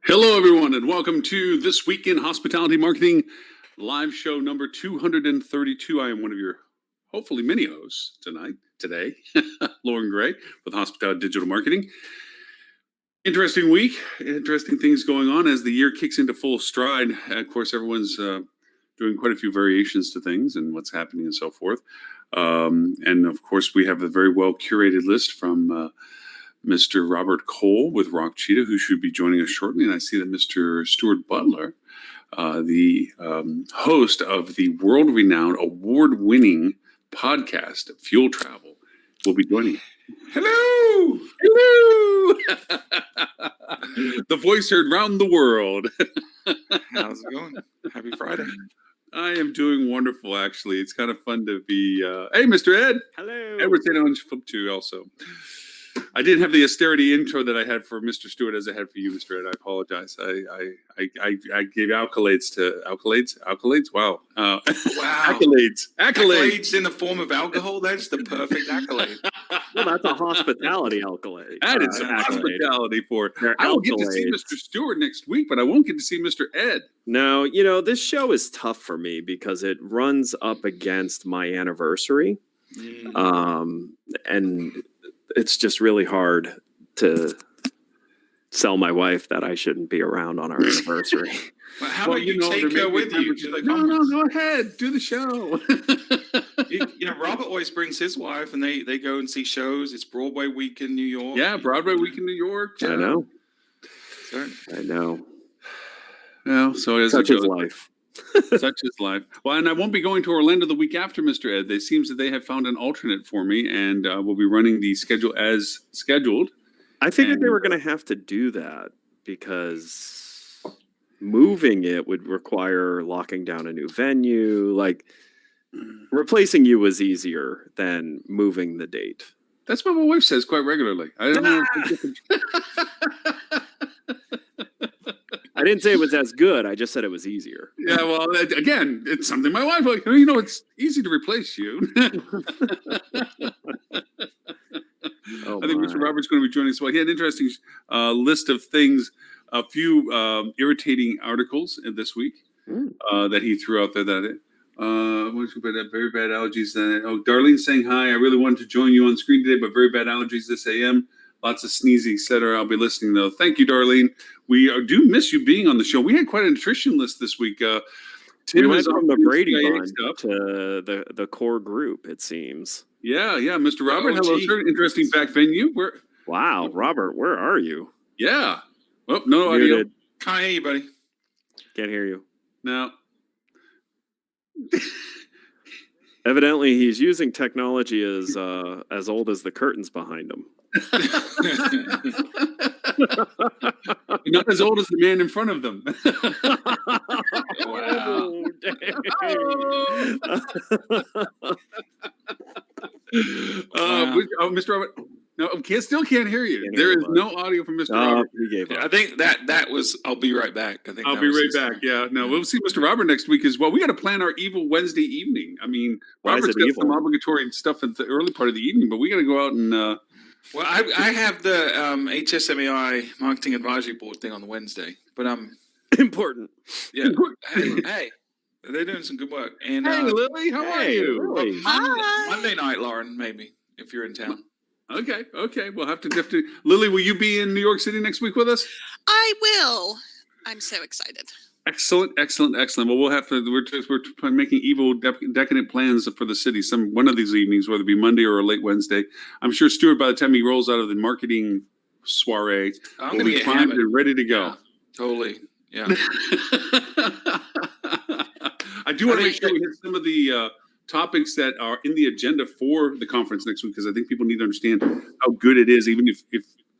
Hello, everyone, and welcome to This Week in Hospitality Marketing live show number 232. I am one of your, hopefully, mini hosts today, Lauren Gray with Hospitality Digital Marketing. Interesting week, interesting things going on as the year kicks into full stride. Of course, everyone's doing quite a few variations to things and what's happening and so forth. And of course, we have a very well curated list from Mr. Robert Cole with Rock Cheetah, who should be joining us shortly. And I see that Mr. Stuart Butler, the host of the world-renowned, award-winning podcast, Fuel Travel, will be joining us. Hello! Hello! The voice heard round the world. How's it going? Happy Friday. I am doing wonderful, actually. It's kind of fun to be... hey, Mr. Ed! Hello! Edward St. Owens Flip 2 also. I didn't have the austerity intro that I had for Mr. Stewart as I had for you, Mr. Ed. I apologize. I gave accolades to accolades. Wow. Wow. Accolades In the form of alcohol. That's the perfect accolade. Well, that's a hospitality accolade. That is some accolade. hospitality for. They're I will get to see accolades. Mr. Stewart next week, but I won't get to see Mr. Ed. No, this show is tough for me because it runs up against my anniversary. And it's just really hard to sell my wife that I shouldn't be around on our anniversary. Well, how about you take her with you to the No, conference? go ahead. Do the show. Robert always brings his wife, and they go and see shows. It's Broadway week in New York. Yeah, Broadway week in New York. I know. So, I know. Well, so as Such it is goes. life. Such is life. Well, and I won't be going to Orlando the week after, Mr. Ed. It seems that they have found an alternate for me, and we'll be running the schedule as scheduled. I figured they were going to have to do that because moving it would require locking down a new venue. Like, replacing you was easier than moving the date. That's what my wife says quite regularly. I don't know. I didn't say it was as good. I just said it was easier. Yeah, well, again, it's something my wife like. It's easy to replace you. Oh, I think Mr. Robert's going to be joining us. Well, he had an interesting list of things, a few irritating articles this week that he threw out there. That very bad allergies. Darlene saying hi. I really wanted to join you on screen today, but very bad allergies this AM. Lots of sneezing, etc. I'll be listening though. Thank you, Darlene. We do miss you being on the show. We had quite an attrition list this week. We Tim went is from the on Brady CIA Bunch stuff. to the core group, it seems. Yeah, Mr. Robert. Hello, gee. sir. Interesting back venue. Wow, Robert, where are you? Yeah. Oh, no audio. Muted. can't hear you, buddy. Can't hear you. No. Evidently, he's using technology as old as the curtains behind him. Not as old as the man in front of them. Wow. Mr. Robert. No, still can't hear you. Can't There hear is you, no audio from Mr. Robert. He gave up. I think that was. I'll be right back. I think I'll that be was right his back. thing. Yeah, no, we'll see Mr. Robert next week as well. We got to plan our evil Wednesday evening. I mean, Why is Robert's it got evil? some obligatory stuff at the early part of the evening, but we got to go out and. Well, I have the HSMAI Marketing Advisory Board thing on the Wednesday, but Important. yeah. hey, they're doing some good work. And Hey, Lily, how are you? Lily. Monday night, Lauren, maybe if you're in town. Okay. We'll have to. Lily, will you be in New York City next week with us? I will. I'm so excited. Excellent. Well, we'll have to. We're making evil, decadent plans for the city. One of these evenings, whether it be Monday or a late Wednesday. I'm sure Stuart, by the time he rolls out of the marketing soiree, I'm will gonna be get primed hammered. and ready to go. Yeah, totally. Yeah. I do want to make sure we hit some of the topics that are in the agenda for the conference next week, because I think people need to understand how good it is, even if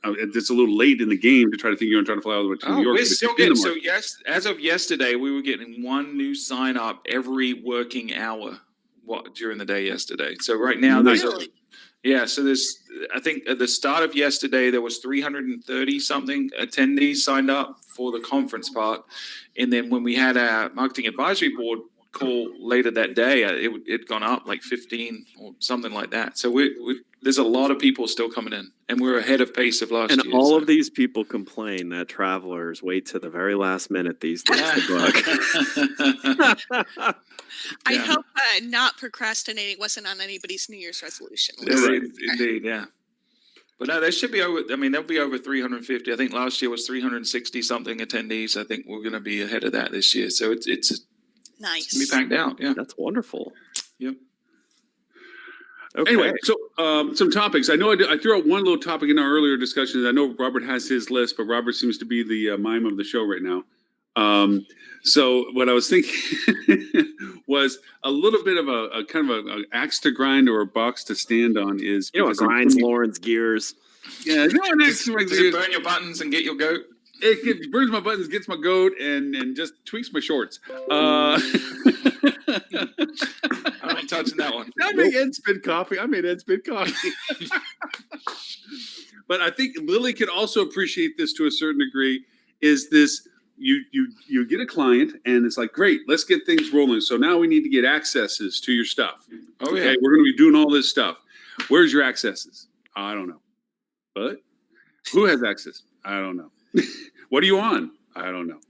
it's a little late in the game to try to think you're going to try to fly all the way to New York. We're but still it's in the getting market. yes. As of yesterday, we were getting one new sign up every working hour during the day yesterday. So right now, Nice. Really? so there's. I think at the start of yesterday there was 330 something attendees signed up for the conference part, and then when we had our marketing advisory board call later that day, it'd gone up like 15 or something like that. So there's a lot of people still coming in, and we're ahead of pace of last And year. all so. of these people complain that travelers wait to the very last minute these days to book. I Yeah. hope not procrastinating wasn't on anybody's New Year's resolution. Indeed, yeah. But no, there should be over. I mean, there'll be over 350. I think last year was 360 something attendees. I think we're going to be ahead of that this year. So it's going to be Nice. packed out. Yeah. That's wonderful. Yep. Okay. Anyway, so some topics. I know I threw out one little topic in our earlier discussions. I know Robert has his list, but Robert seems to be the mime of the show right now. So what I was thinking was a little bit of a kind of a axe to grind or a box to stand on is You know what because I'm grinds thinking- Lauren's gears? Yeah, no, Does it burn your buttons and get your goat? it burns my buttons, gets my goat, and just tweaks my shorts. I'm not touching that one. I made Ed spit coffee. But I think Lily could also appreciate this to a certain degree. Is this you get a client and it's like, great, let's get things rolling. So now we need to get accesses to your stuff. Oh Okay, yeah. we're going to be doing all this stuff. Where's your accesses? I don't know. But who has access? I don't know. What are you on? I don't know.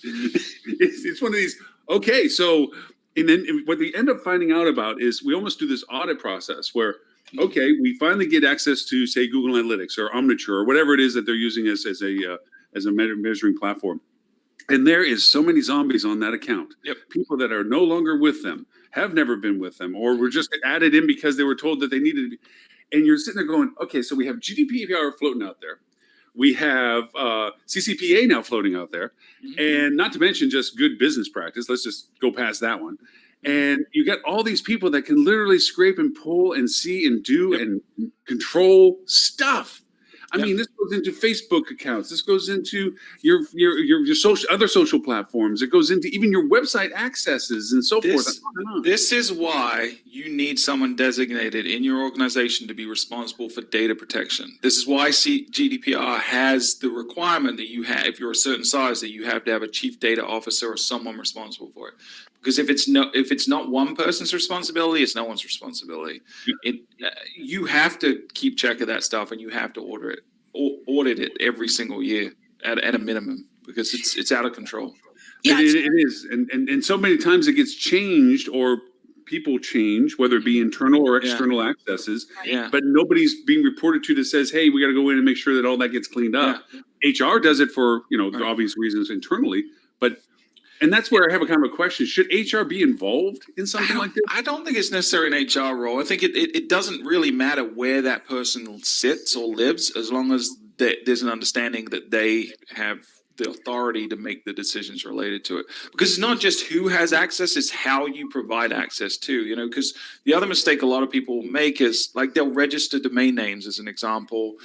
it's one of these. Okay, so and then what we end up finding out about is we almost do this audit process where, okay, we finally get access to, say, Google Analytics or Omniture or whatever it is that they're using as a measuring platform. And there is so many zombies on that account. Yep. People that are no longer with them, have never been with them, or were just added in because they were told that they needed to be. And you're sitting there going, okay, so we have GDPR floating out there. We have CCPA now floating out there. And not to mention just good business practice. Let's just go past that one. And you got all these people that can literally scrape and pull and see and do Yep. and control stuff. I Yep. mean, this goes into Facebook accounts. This goes into your other social platforms. It goes into even your website accesses and so forth. This- and on. This is why you need someone designated in your organization to be responsible for data protection. This is why GDPR has the requirement that you have, if you're a certain size, that you have to have a chief data officer or someone responsible for it. Because if it's not one person's responsibility, it's no one's responsibility. You have to keep track of that stuff, and you have to audit it every single year at a minimum, because it's out of control. Yeah, it is. And so many times it gets changed or people change, whether it be internal or external accesses, Yeah. but nobody's being reported to that says, hey, we got to go in and make sure that all that gets cleaned up. HR does it for, the Right. obvious reasons internally, and that's where I have a kind of a question. Should HR be involved in something like this? I don't think it's necessarily an HR role. I think it doesn't really matter where that person sits or lives, as long as there's an understanding that they have the authority to make the decisions related to it. Because it's not just who has access, it's how you provide access to, because the other mistake a lot of people make is like they'll register domain names as an example.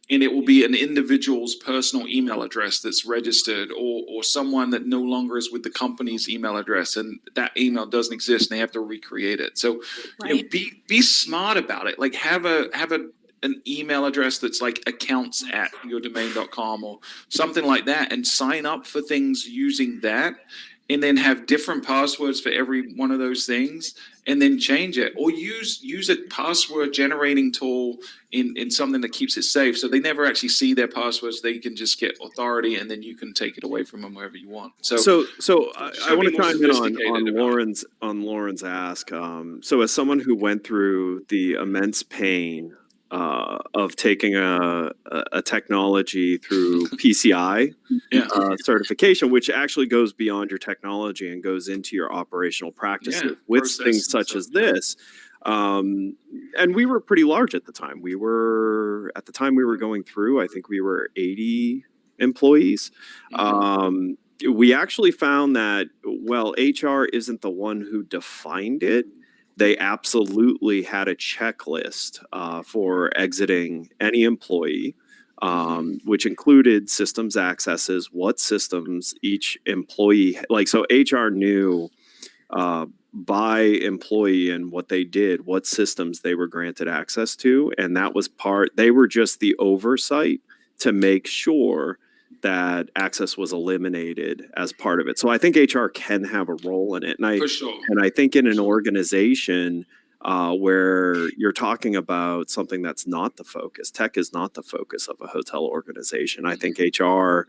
And it will be an individual's personal email address that's registered, or someone that no longer is with the company's email address, and that email doesn't exist and they have to recreate it. So right. be smart about it. Like have an email address that's like accounts@yourdomain.com or something like that, and sign up for things using that, and then have different passwords for every one of those things, and then change it, or use a password generating tool in something that keeps it safe, so they never actually see their passwords. They can just get authority, and then you can take it away from them wherever you want. So I should want be to more chime in sophisticated on about Lauren's ask. So as someone who went through the immense pain of taking a technology through PCI Yeah. certification, which actually goes beyond your technology and goes into your operational practices with process things and such stuff, as this. And we were pretty large at the time. We were going through, I think we were 80 employees. We actually found that, well, HR isn't the one who defined it. They absolutely had a checklist for exiting any employee, which included systems accesses, what systems each employee, so HR knew by employee and what they did, what systems they were granted access to. And that was they were just the oversight to make sure that access was eliminated as part of it. So I think HR can have a role in it. For sure. And I think in an organization where you're talking about something that's not the focus, tech is not the focus of a hotel organization. I think HR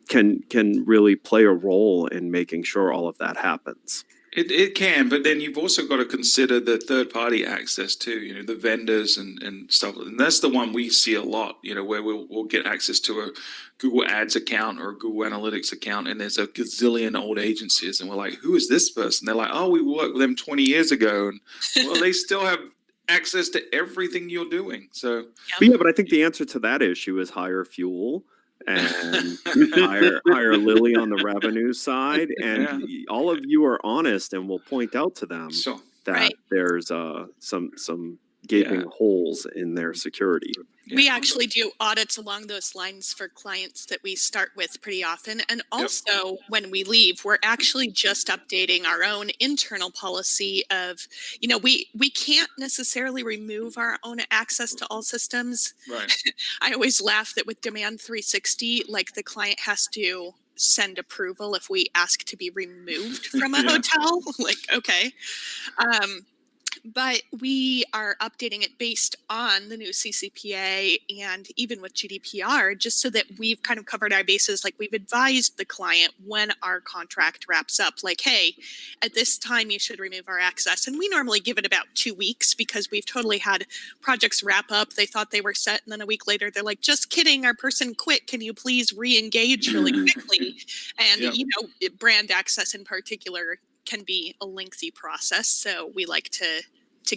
can really play a role in making sure all of that happens. It can, but then you've also got to consider the third party access too, you know, the vendors and stuff. And that's the one we see a lot, you know, where we'll get access to a Google Ads account or a Google Analytics account, and there's a gazillion old agencies, and we're like, who is this person? They're like, oh, we worked with them 20 years ago. And well, they still have access to everything you're doing. So But I think the answer to that issue is higher fuel and hire Lily on the revenue side, and all of you are honest and will point out to them sure. that Right. there's some gaping holes in their security. We actually do audits along those lines for clients that we start with pretty often. And also when we leave, we're actually just updating our own internal policy of, you know, we can't necessarily remove our own access to all systems. Right. I always laugh that with Demand 360, like the client has to send approval if we ask to be removed from a hotel. Like, okay. But we are updating it based on the new CCPA and even with GDPR, just so that we've kind of covered our bases. Like we've advised the client when our contract wraps up, like, hey, at this time you should remove our access. And we normally give it about 2 weeks because we've totally had projects wrap up. They thought they were set. And then a week later, they're like, just kidding, our person quit. Can you please re-engage really quickly? And, you know, brand access in particular can be a lengthy process. So we like to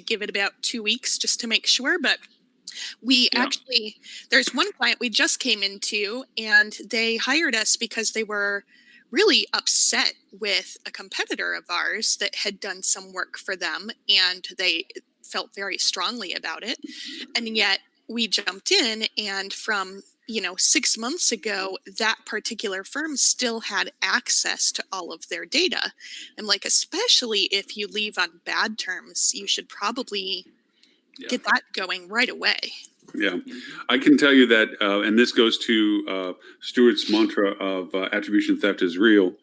give it about 2 weeks just to make sure. But we actually, there's one client we just came into and they hired us because they were really upset with a competitor of ours that had done some work for them and they felt very strongly about it. And yet we jumped in and from 6 months ago, that particular firm still had access to all of their data. And like, especially if you leave on bad terms, you should probably get that going right away. Yeah, I can tell you that, and this goes to Stuart's mantra of attribution theft is real.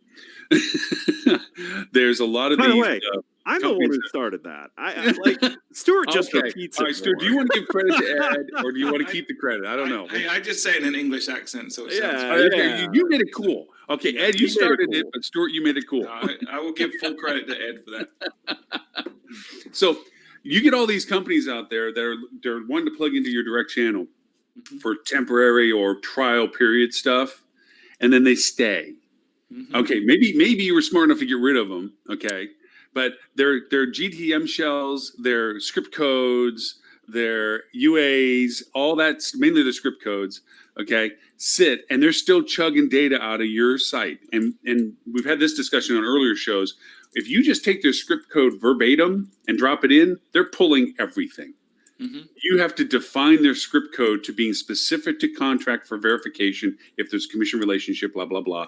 There's a lot of By the these. way, I'm the one who started that. I like Stuart just repeats it. All right, Stuart, do you want to give credit to Ed or do you want to keep the credit? I don't know. I just say it in an English accent, so it sounds Okay, you made it cool. Okay, Ed, you started it, but Stuart, you made it cool. I will give full credit to Ed for that. So you get all these companies out there that they're wanting to plug into your direct channel for temporary or trial period stuff, and then they stay. Okay, maybe you were smart enough to get rid of them. Okay, but their GTM shells, their script codes, their UAs, all that's mainly the script codes. Okay, sit and they're still chugging data out of your site. And we've had this discussion on earlier shows. If you just take their script code verbatim and drop it in, they're pulling everything. You have to define their script code to being specific to contract for verification. If there's commission relationship, blah, blah, blah,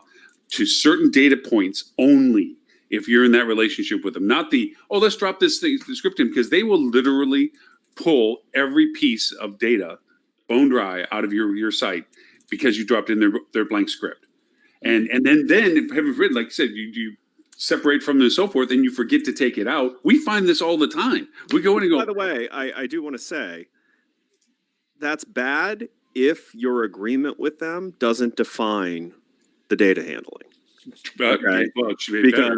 to certain data points only if you're in that relationship with them. Not let's drop this thing, the script in, because they will literally pull every piece of data bone dry out of your site because you dropped in their blank script. And then if having written, like I said, you separate from them and so forth, and you forget to take it out. We find this all the time. We go in and go. By the way, I do want to say that's bad if your agreement with them doesn't define the data handling. Okay, because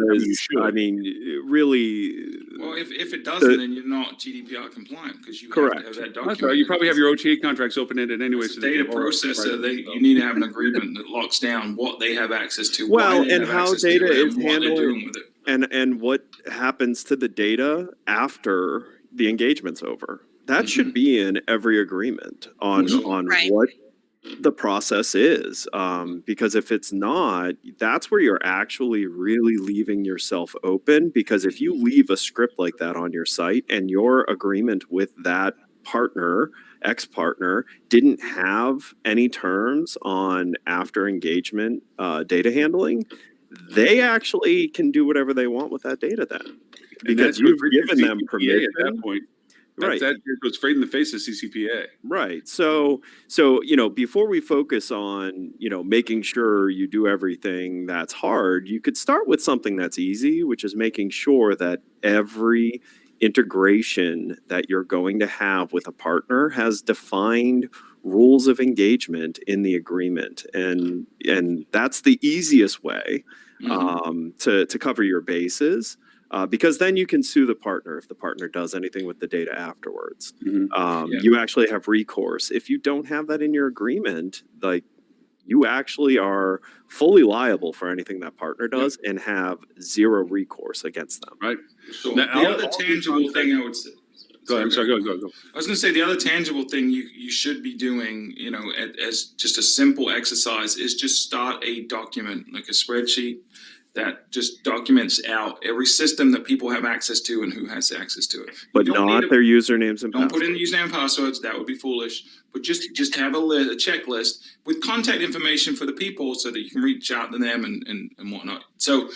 I mean, really. Well, if it doesn't, then you're not GDPR compliant because you have to have that document. That's right. You probably have your OTA contracts open-ended anyway. So data processor, you need to have an agreement that locks down what they have access to. Well, and how data is handled, and what happens to the data after the engagement's over. That should be in every agreement on what the process is, because if it's not, that's where you're actually really leaving yourself open. Because if you leave a script like that on your site and your agreement with that partner, ex-partner, didn't have any terms on after engagement data handling, they actually can do whatever they want with that data then, because you've given them permission. At that point. Right. That goes straight in the face of CCPA. Right. So, before we focus on, making sure you do everything that's hard, you could start with something that's easy, which is making sure that every integration that you're going to have with a partner has defined rules of engagement in the agreement. And that's the easiest way to cover your bases. Because then you can sue the partner if the partner does anything with the data afterwards. You actually have recourse. If you don't have that in your agreement, like, you actually are fully liable for anything that partner does and have zero recourse against them. Right. So Now, the other tangible thing I would say. Go ahead. I'm sorry. Go. I was going to say the other tangible thing you should be doing, as just a simple exercise, is just start a document, like a spreadsheet, that just documents out every system that people have access to and who has access to it. But not their usernames and Don't passwords. put in the username and passwords. That would be foolish. But just have a checklist with contact information for the people so that you can reach out to them and whatnot. So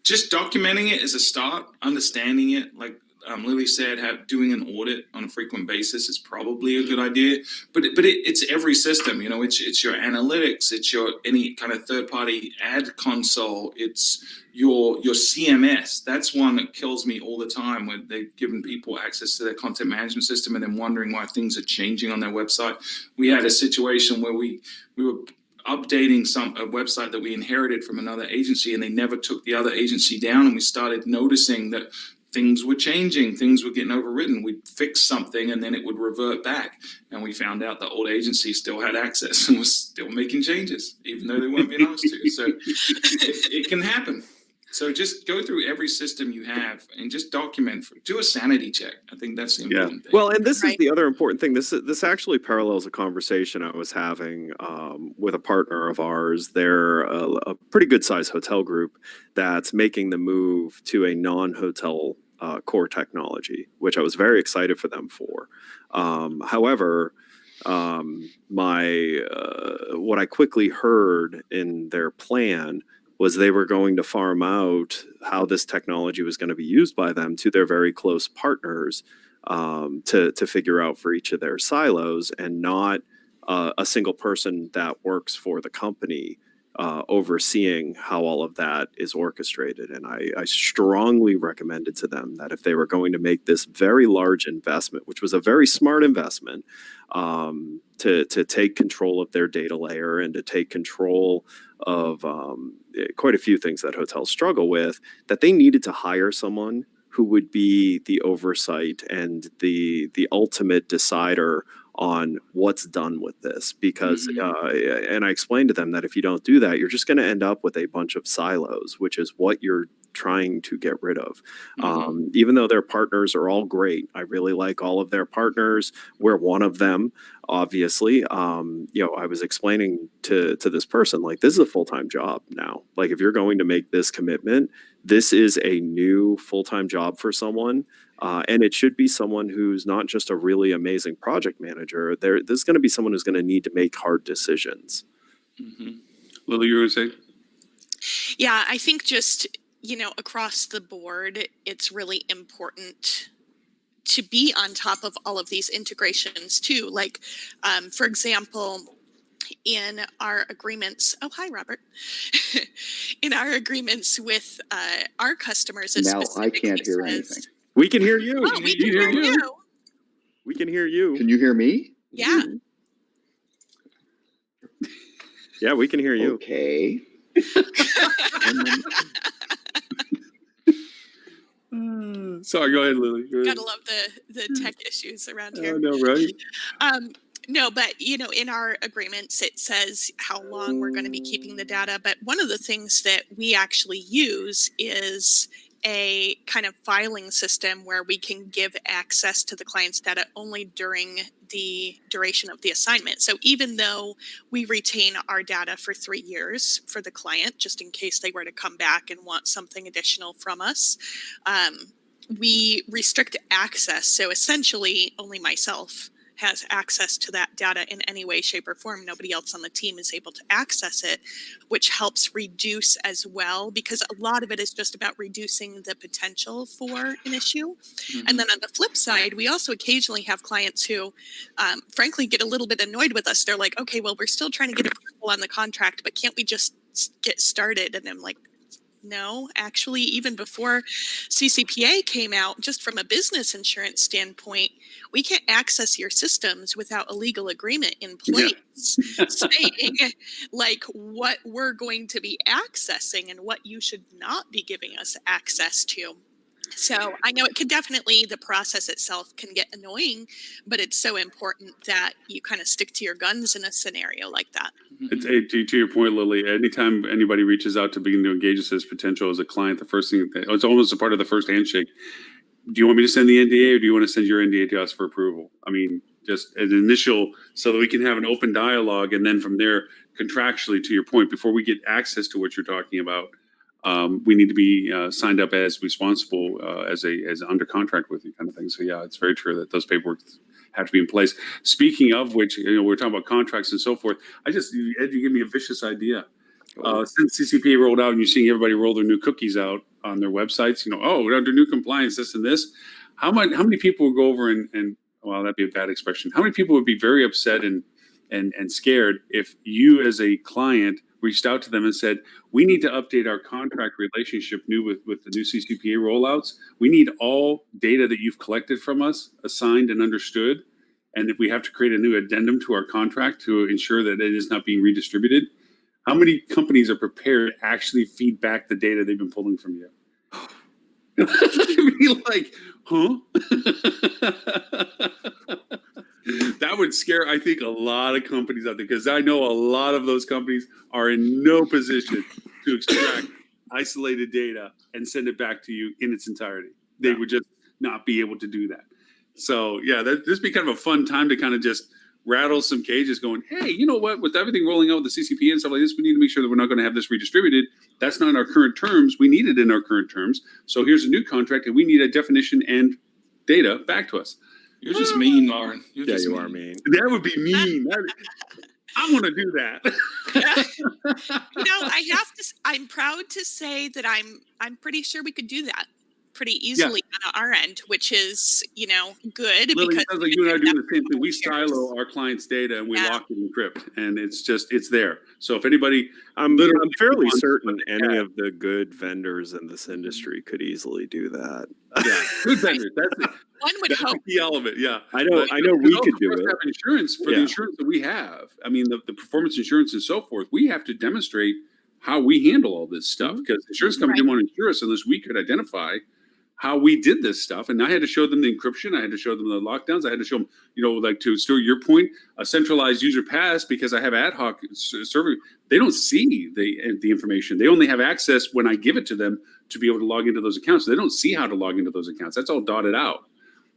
just documenting it is a start. Understanding it, like Lily said, doing an audit on a frequent basis is probably a good idea. But it's every system. It's your analytics. It's your any kind of third party ad console. It's your CMS. That's one that kills me all the time, when they've given people access to their content management system and then wondering why things are changing on their website. We had a situation where we were updating a website that we inherited from another agency, and they never took the other agency down, and we started noticing that things were changing, things were getting overwritten. We'd fix something and then it would revert back. And we found out the old agency still had access and was still making changes, even though they weren't being asked to. So it can happen. So just go through every system you have and just document, do a sanity check. I think that's the important thing. Well, and this is Right. the other important thing. This actually parallels a conversation I was having with a partner of ours. They're a pretty good sized hotel group that's making the move to a non-hotel core technology, which I was very excited for them for. However, what I quickly heard in their plan was they were going to farm out how this technology was going to be used by them to their very close partners to figure out for each of their silos, and not a single person that works for the company overseeing how all of that is orchestrated. And I strongly recommended to them that if they were going to make this very large investment, which was a very smart investment, to take control of their data layer and to take control of quite a few things that hotels struggle with, that they needed to hire someone who would be the oversight and the ultimate decider on what's done with this. Because and I explained to them that if you don't do that, you're just going to end up with a bunch of silos, which is what you're trying to get rid of. Even though their partners are all great, I really like all of their partners. We're one of them, obviously. I was explaining to this person, like, this is a full-time job now. Like, if you're going to make this commitment, this is a new full-time job for someone. And it should be someone who's not just a really amazing project manager. There's going to be someone who's going to need to make hard decisions. Lily, you were going to say? Yeah, I think just, across the board, it's really important to be on top of all of these integrations too. Like, for example, in our agreements, oh, hi, Robert. In our agreements with our customers, it Now I specifically can't hear says- anything. We can hear you. Oh, we can hear you. We can hear you. Can you hear me? Yeah. Yeah, we can hear you. Okay. Sorry, go ahead, Lily. Go ahead. Gotta love the tech issues around here. I know, right? No, but in our agreements, it says how long we're going to be keeping the data. But one of the things that we actually use is a kind of filing system where we can give access to the client's data only during the duration of the assignment. So even though we retain our data for 3 years for the client, just in case they were to come back and want something additional from us, we restrict access. So essentially only myself has access to that data in any way, shape, or form. Nobody else on the team is able to access it, which helps reduce as well, because a lot of it is just about reducing the potential for an issue. And then on the flip side, we also occasionally have clients who, frankly, get a little bit annoyed with us. They're like, okay, well, we're still trying to get approval on the contract, but can't we just get started? And I'm like, no, actually, even before CCPA came out, just from a business insurance standpoint, we can't access your systems without a legal agreement in place saying like what we're going to be accessing and what you should not be giving us access to. So I know it could definitely, the process itself can get annoying, but it's so important that you kind of stick to your guns in a scenario like that. To your point, Lily, anytime anybody reaches out to begin to engage us as potential as a client, the first thing, it's almost a part of the first handshake. Do you want me to send the NDA or do you want to send your NDA to us for approval? I mean, just an initial, so that we can have an open dialogue. And then from there, contractually, to your point, before we get access to what you're talking about, we need to be signed up as responsible as under contract with you, kind of thing. So yeah, it's very true that those paperwork have to be in place. Speaking of which, we're talking about contracts and so forth. Ed, you give me a vicious idea. Since CCPA rolled out and you're seeing everybody roll their new cookies out on their websites, we're under new compliance, this and this. How many people would go over and well, that'd be a bad expression. How many people would be very upset and scared if you as a client reached out to them and said, we need to update our contract relationship with the new CCPA rollouts. We need all data that you've collected from us assigned and understood. And if we have to create a new addendum to our contract to ensure that it is not being redistributed, how many companies are prepared to actually feed back the data they've been pulling from you? Be like, huh? That would scare, I think, a lot of companies out there, because I know a lot of those companies are in no position to extract isolated data and send it back to you in its entirety. They would just not be able to do that. So yeah, this be kind of a fun time to kind of just rattle some cages going, hey, you know what, with everything rolling out with the CCP and stuff like this, we need to make sure that we're not going to have this redistributed. That's not in our current terms. We need it in our current terms. So here's a new contract and we need a definition and data back to us. You're just mean, Lauren. You are mean. That would be mean. I want to do that. I'm proud to say that I'm pretty sure we could do that pretty easily on our end, which is, good. Lily, because it sounds like you and I are doing the same thing. We silo our clients' data and we lock it in encrypt, and it's there. So if anybody, I'm fairly certain any of the good vendors in this industry could easily do that. Yeah, good vendors. That's one would hope. The key element. Yeah, I know we could do it. Have insurance for the insurance that we have. I mean, the performance insurance and so forth. We have to demonstrate how we handle all this stuff, because the insurance company didn't want to insure us unless we could identify how we did this stuff. And I had to show them the encryption. I had to show them the lockdowns. I had to show them, like to Stuart, your point, a centralized user pass, because I have ad hoc server. They don't see the information. They only have access when I give it to them to be able to log into those accounts. They don't see how to log into those accounts. That's all dotted out.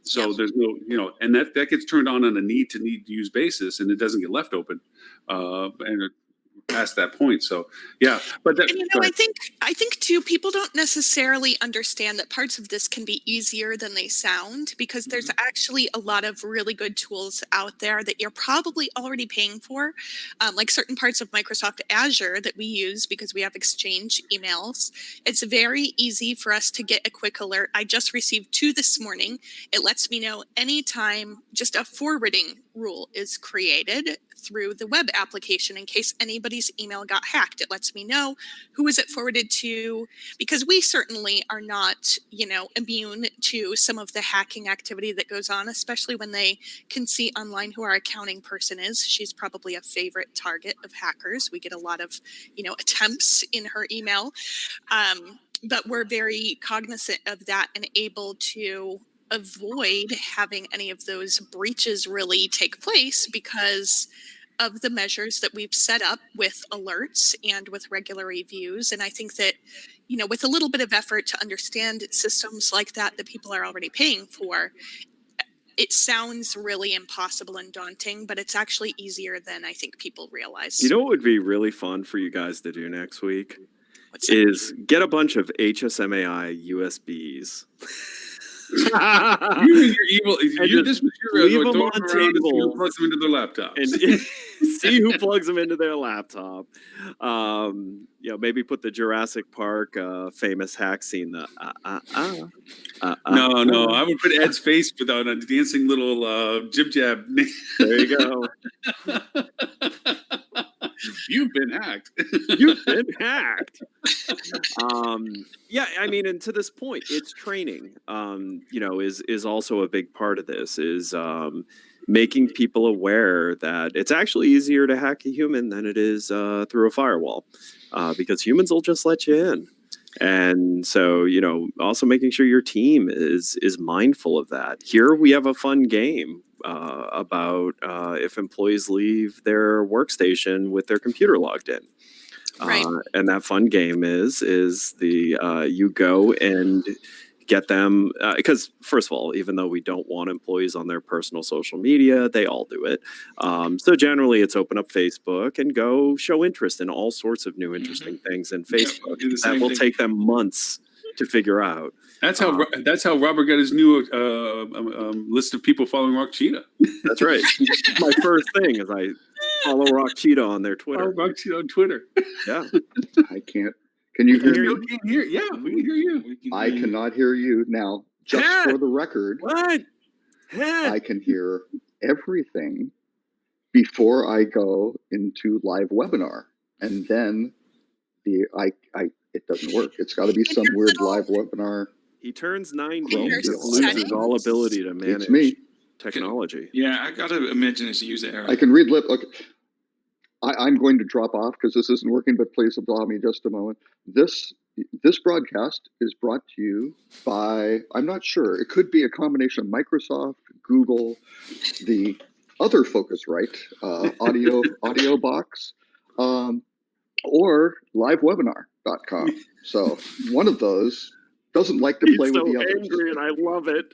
So there's no, and that gets turned on a need to use basis, and it doesn't get left open. And past that point. So yeah, but I think too, people don't necessarily understand that parts of this can be easier than they sound, because there's actually a lot of really good tools out there that you're probably already paying for, like certain parts of Microsoft Azure that we use because we have Exchange emails. It's very easy for us to get a quick alert. I just received 2 this morning. It lets me know anytime just a forwarding rule is created through the web application in case anybody's email got hacked. It lets me know who is it forwarded to, because we certainly are not, immune to some of the hacking activity that goes on, especially when they can see online who our accounting person is. She's probably a favorite target of hackers. We get a lot of, attempts in her email. But we're very cognizant of that and able to avoid having any of those breaches really take place because of the measures that we've set up with alerts and with regular reviews. And I think that, with a little bit of effort to understand systems like that people are already paying for, it sounds really impossible and daunting, but it's actually easier than I think people realize. You know what would be really fun for you guys to do next week? Is get a bunch of HSMAI USBs You and your evil. And You're, just this was your leave 'em throwing on them around and see who tables. plugs them into their laptops. and see who plugs them into their laptop. Maybe put the Jurassic Park famous hack scene. The No, I would put Ed's face with on a dancing little jib jab. There you go. You've been hacked. You've been hacked. I mean, and to this point, it's training. Is also a big part of this. Is making people aware that it's actually easier to hack a human than it is through a firewall, because humans will just let you in. And so, also making sure your team is mindful of that. Here we have a fun game about if employees leave their workstation with their computer logged in. Right. And that fun game is the you go and get them, because first of all, even though we don't want employees on their personal social media, they all do it. So generally it's open up Facebook and go show interest in all sorts of new interesting things in Facebook do the that same will thing. take them months to figure out. That's how Robert got his new list of people following Rock Cheetah. That's right. My first thing is I follow Rock Cheetah on their Follow Twitter. Rock Cheetah on Twitter. Yeah. I can't. Can you hear You me? can't hear. Yeah, we can hear you. We can I hear you. cannot hear you now. Just Yeah. for the record, What? I can hear everything before I go into live webinar, and then it doesn't work. It's got to be some weird live webinar. He turns 90 Well, and there's loses settings. all ability to manage It's me. technology. Yeah, I gotta imagine it's a user error. I can read lip. Okay. I'm going to drop off because this isn't working, but please allow me just a moment. This broadcast is brought to you by, I'm not sure, it could be a combination of Microsoft, Google, the other Focusrite audio box, or livewebinar.com. So one of those doesn't like to play He's with so the others. angry and I love it.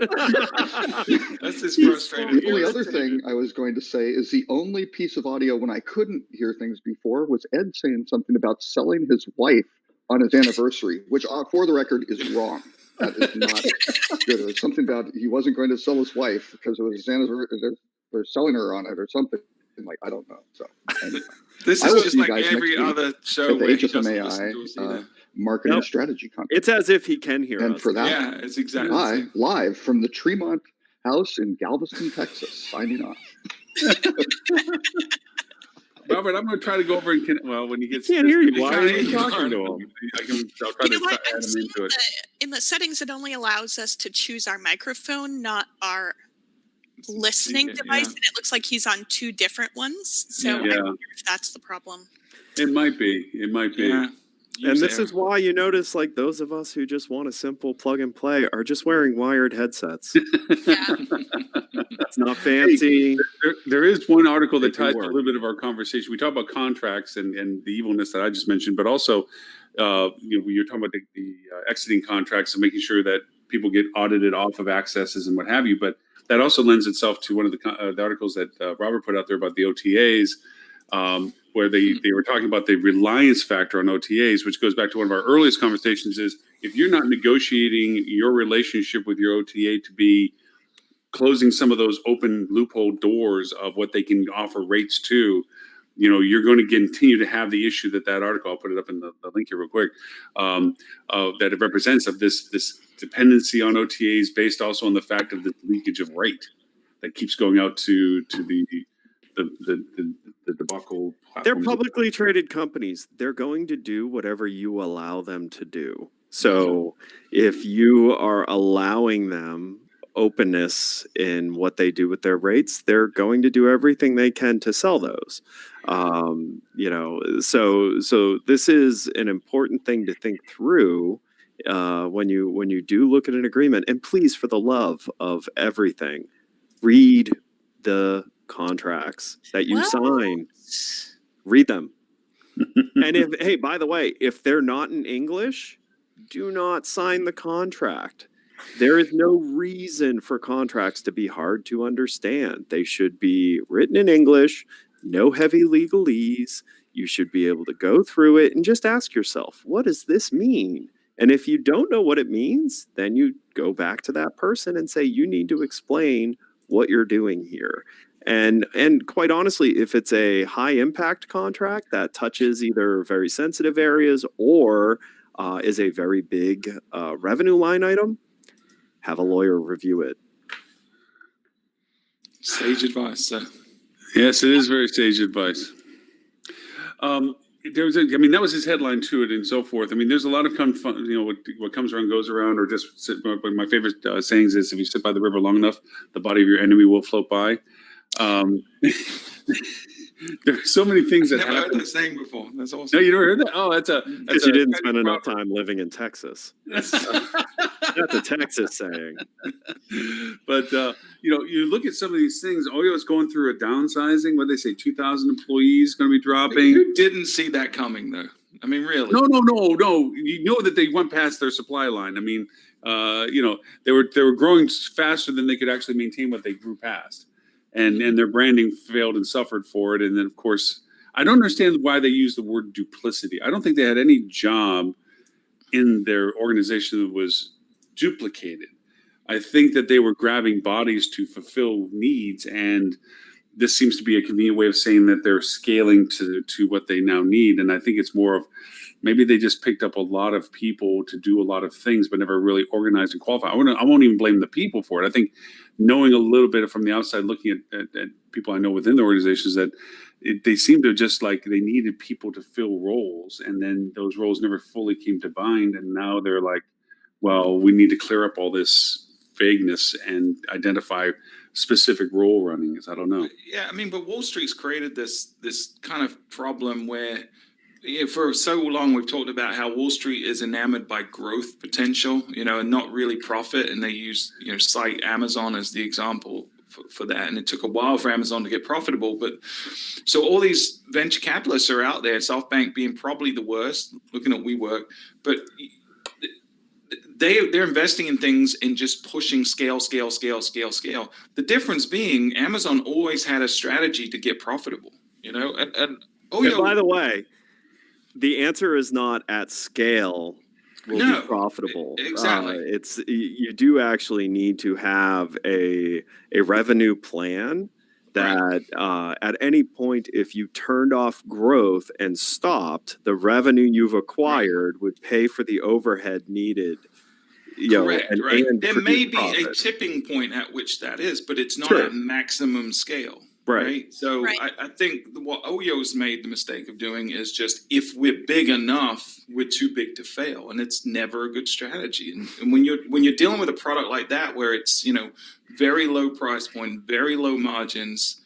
That's just frustrating. The only other thing I was going to say is the only piece of audio when I couldn't hear things before was Ed saying something about selling his wife on his anniversary, which for the record is wrong. That is not good. It was something about he wasn't going to sell his wife because it was his anniversary. They're selling her on it or something. Like, I don't know. So anyway, This I will is just see you like guys every next week other show at the where he doesn't listen HSMAI to us either. marketing Nope. strategy conference. It's as if he can hear And us. for that, Yeah, it's exactly the I same. live from the Tremont House in Galveston, Texas, signing off. Robert, I'm going to try to go over and when he gets. Can't hear you. He Why can't are hear you you. talking to him? I'll try You know to what? add I'm him seeing into it. in the settings, it only allows us to choose our microphone, not our listening Yeah. device. And it looks like he's on two different ones. So Yeah. I wonder if that's the problem. It might be. It might be. Yeah. And this is why you notice, like, those of us who just want a simple plug and play are just wearing wired headsets. Yeah. It's not fancy. There is one article that They do ties to a work. little bit of our conversation. We talk about contracts and the evilness that I just mentioned, but also, you're talking about the exiting contracts and making sure that people get audited off of accesses and what have you. But that also lends itself to one of the articles that Robert put out there about the OTAs, where they were talking about the reliance factor on OTAs, which goes back to one of our earliest conversations is if you're not negotiating your relationship with your OTA to be closing some of those open loophole doors of what they can offer rates to, you're going to continue to have the issue that article, I'll put it up in the link here real quick, that it represents of this dependency on OTAs based also on the fact of the leakage of rate that keeps going out to the debacle. They're platforms. publicly traded companies. They're going to do whatever you allow them to do. So if you are allowing them openness in what they do with their rates, they're going to do everything they can to sell those. So this is an important thing to think through when you do look at an agreement. And please, for the love of everything, read the contracts that you Well- sign. Read them. And by the way, if they're not in English, do not sign the contract. There is no reason for contracts to be hard to understand. They should be written in English, no heavy legalese. You should be able to go through it and just ask yourself, what does this mean? And if you don't know what it means, then you go back to that person and say, you need to explain what you're doing here. And quite honestly, if it's a high impact contract that touches either very sensitive areas or is a very big revenue line item, have a lawyer review it. Sage advice, sir. Yes, it is very sage advice. There was that was his headline to it and so forth. I mean, there's a lot of what comes around goes around, or just sit. But my favorite sayings is, if you sit by the river long enough, the body of your enemy will float by. There's so many things that I've never heard happen. that saying before. That's awesome. No, you never heard that? Oh, that's Because you didn't spend enough time living in Texas. That's a Texas saying. But you look at some of these things. Oyo's going through a downsizing. What they say, 2,000 employees going to be dropping. Who didn't see that coming, though? I mean, really? No. You know that they went past their supply line. I mean, they were growing faster than they could actually maintain what they grew past, and their branding failed and suffered for it. And then, of course, I don't understand why they use the word duplicity. I don't think they had any job in their organization that was duplicated. I think that they were grabbing bodies to fulfill needs, and this seems to be a convenient way of saying that they're scaling to what they now need. And I think it's more of maybe they just picked up a lot of people to do a lot of things, but never really organized and qualified. I won't even blame the people for it. I think knowing a little bit from the outside, looking at people I know within the organizations, that they seem to just like they needed people to fill roles, and then those roles never fully came to bind. And now they're like, well, we need to clear up all this vagueness and identify specific role runnings. I don't know. Yeah, I mean, but Wall Street's created this kind of problem where for so long we've talked about how Wall Street is enamored by growth potential, and not really profit. And they cite Amazon as the example for that. And it took a while for Amazon to get profitable. But so all these venture capitalists are out there, SoftBank being probably the worst, looking at WeWork, but they're investing in things and just pushing scale. The difference being Amazon always had a strategy to get profitable, and by the way, the answer is not at scale will be profitable. Exactly. It's you do actually need to have a revenue plan that at any point, if you turned off growth and stopped, the revenue you've acquired would pay for the overhead needed. Correct, right? There may be profit. a tipping point at which that is, but it's not Sure. at maximum scale. Right. So I think what Oyo's made the mistake of doing is just, if we're big enough, we're too big to fail. And it's never a good strategy. And when you're dealing with a product like that, where it's, very low price point, very low margins,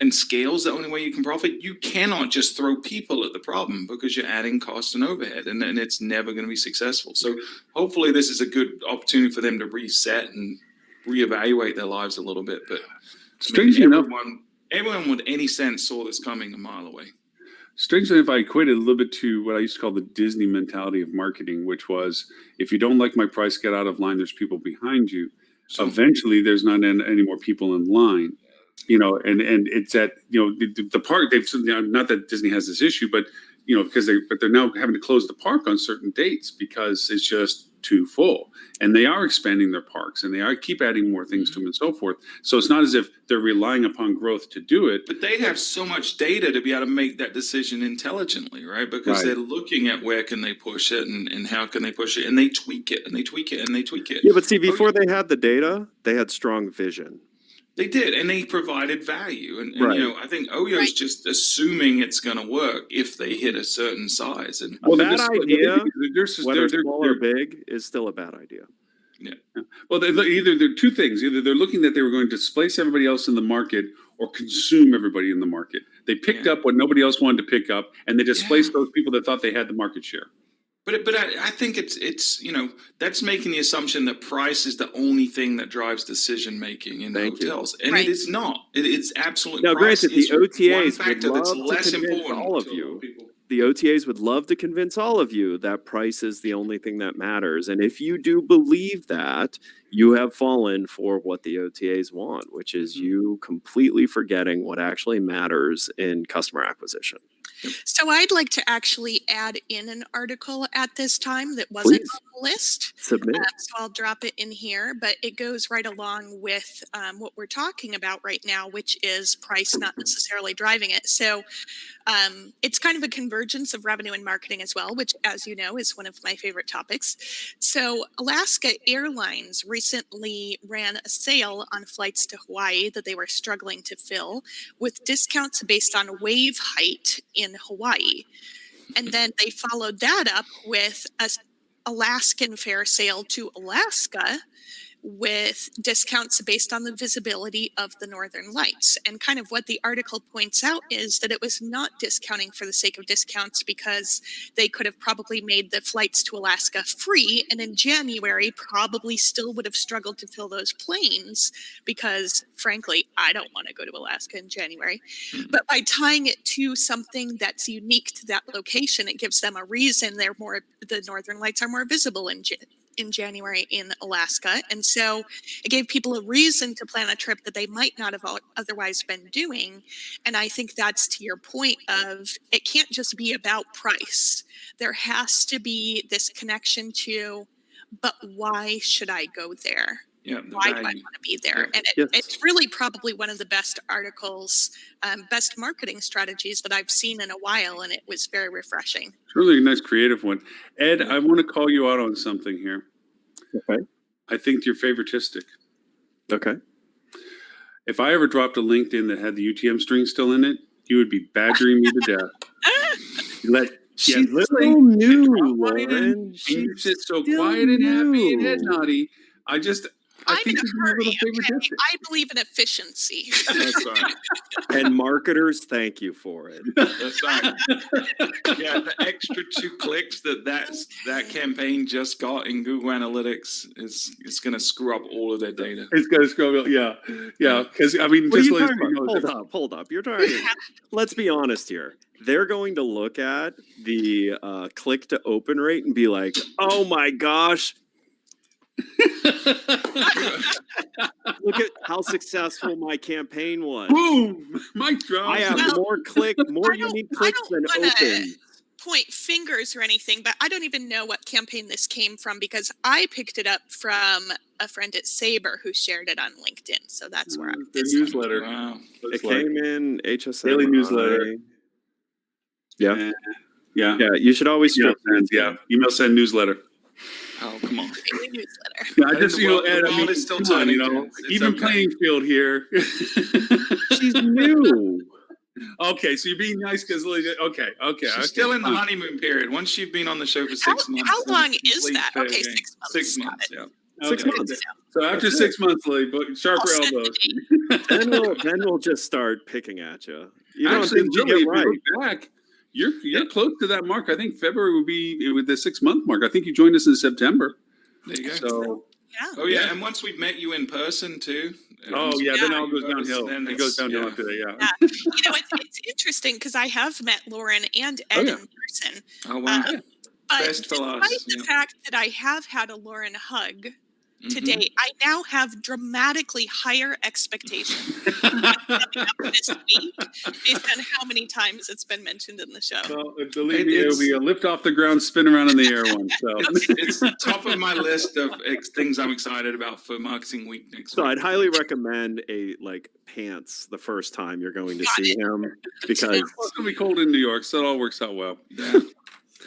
and scale's the only way you can profit, you cannot just throw people at the problem, because you're adding cost and overhead, and it's never going to be successful. So hopefully this is a good opportunity for them to reset and reevaluate their lives a little bit. But Strangely enough, everyone with any sense saw this coming a mile away. Strangely enough, I equated a little bit to what I used to call the Disney mentality of marketing, which was, if you don't like my price, get out of line. There's people behind you. So eventually, there's not any more people in line. And it's at the park. They've not that Disney has this issue, but because they're now having to close the park on certain dates because it's just too full. And they are expanding their parks, and they keep adding more things to them and so forth. So it's not as if they're relying upon growth to do it. But they have so much data to be able to make that decision intelligently, right? Because they're looking at where can they push it and how can they push it, and they tweak it and they tweak it and they tweak it. Yeah, but see, before they had the data, they had strong vision. They did, and they provided value. And I think Oyo's just assuming it's going to work if they hit a certain size. And that idea, whether small or big, is still a bad idea. Yeah. Well, either there are two things. Either they're looking that they were going to displace everybody else in the market, or consume everybody in the market. They picked up what nobody else wanted to pick up, and they displaced those people that thought they had the market share. But I think it's that's making the assumption that price is the only thing that drives decision making in hotels, and it is not. It's absolutely. Now, granted, the OTAs would that's love less to convince important all of to you. people. The OTAs would love to convince all of you that price is the only thing that matters, and if you do believe that, you have fallen for what the OTAs want, which is you completely forgetting what actually matters in customer acquisition. So I'd like to actually add in an article at this time that wasn't Please. on the list. Submit. So I'll drop it in here, but it goes right along with what we're talking about right now, which is price not necessarily driving it. So it's kind of a convergence of revenue and marketing as well, which, as you know, is one of my favorite topics. So Alaska Airlines recently ran a sale on flights to Hawaii that they were struggling to fill with discounts based on wave height in Hawaii. And then they followed that up with a Alaskan fare sale to Alaska with discounts based on the visibility of the northern lights. And kind of what the article points out is that it was not discounting for the sake of discounts, because they could have probably made the flights to Alaska free, and in January probably still would have struggled to fill those planes, because frankly, I don't want to go to Alaska in January. But by tying it to something that's unique to that location, it gives them a reason. The northern lights are more visible in January in Alaska. And so it gave people a reason to plan a trip that they might not have otherwise been doing. And I think that's to your point of, it can't just be about price. There has to be this connection to, but why should I go there? Yeah. Why do I want to be there? And it's really probably one of the best articles, best marketing strategies that I've seen in a while. And it was very refreshing. It's really a nice creative one. Ed, I want to call you out on something here. Okay. I think you're favoritistic. Okay. If I ever dropped a LinkedIn that had the UTM string still in it, you would be badgering me to death. She's literally, so new, Lauren. Lauren. And you sit so still quiet and happy and new. head naughty. I I'm think in a you're a hurry. little Okay? favoritistic. I believe in efficiency. That's right. And marketers, thank you for it. That's right. Yeah, the extra 2 clicks that campaign just got in Google Analytics is going to screw up all of their data. It's going to scroll. Yeah. Because, I mean, What are just you let talking you about? know, Hold up. You're talking. Let's be honest here. They're going to look at the click to open rate and be like, "Oh my gosh, look at how successful my campaign was. boom, mic drop. I have Well, more I don't- unique I clicks don't than wanna- opens." Point fingers or anything, but I don't even know what campaign this came from, because I picked it up from a friend at Sabre who shared it on LinkedIn. So that's where I'm Their this one. newsletter. Wow. It came in HSM Daily newsletter. Yeah, Yeah. yeah. You should always Email strip send, yeah. Email send newsletter. Oh, come on. Daily newsletter. Yeah, I And just, the you know, world- the Ed, I world mean, is still come on, turning, you know, James. It's even okay. playing field here. She's new. Okay, so you're being nice because, okay. She's still in the honeymoon period. Once you've been on the show for 6 months. How then long it's is complete that? fair Okay, game. 6 months. 6 Got months, it. yeah. 6 Okay. months. So after 6 months, Lee, but sharp I'll your send elbows. the Then we'll just start picking at you. You don't Actually, think you really, get if right. you look back, you're close to that mark. I think February would be with the 6 month mark. I think you joined us in September. There you go. So, Yeah. Oh yeah, and once we've met you in person too. oh yeah, then Yeah. it all goes downhill. Then It goes it's- downhill yeah. after that. Yeah. Yeah. You know, it's interesting because I have met Lauren and Ed yeah. in person. Oh wow. But Best for despite us, the yeah. fact that I have had a Lauren hug Mhm. today, I now have dramatically higher expectations coming up this week based on how many times it's been mentioned in the show. Well, believe me, it'll It's- be a lift off the ground, spin around in the air one. So. It's top of my list of things I'm excited about for Marketing Week next So week. I'd highly recommend a pants the first time you're going to Got see it. him, because Well, it's gonna be cold in New York, so it all works out well. Yeah,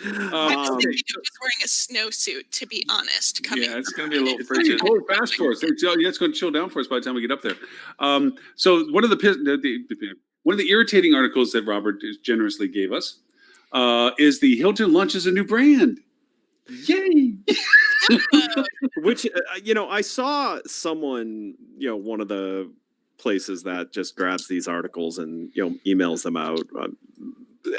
I was um, thinking it was wearing a snowsuit, to be honest. Coming yeah, it's gonna be a little It's gonna be frigid. cold fast for us. It's going to chill down for us by the time we get up there. So one of one of the irritating articles that Robert generously gave us is the Hilton launches a new brand. Yay! which I saw someone, one of the places that just grabs these articles and emails them out,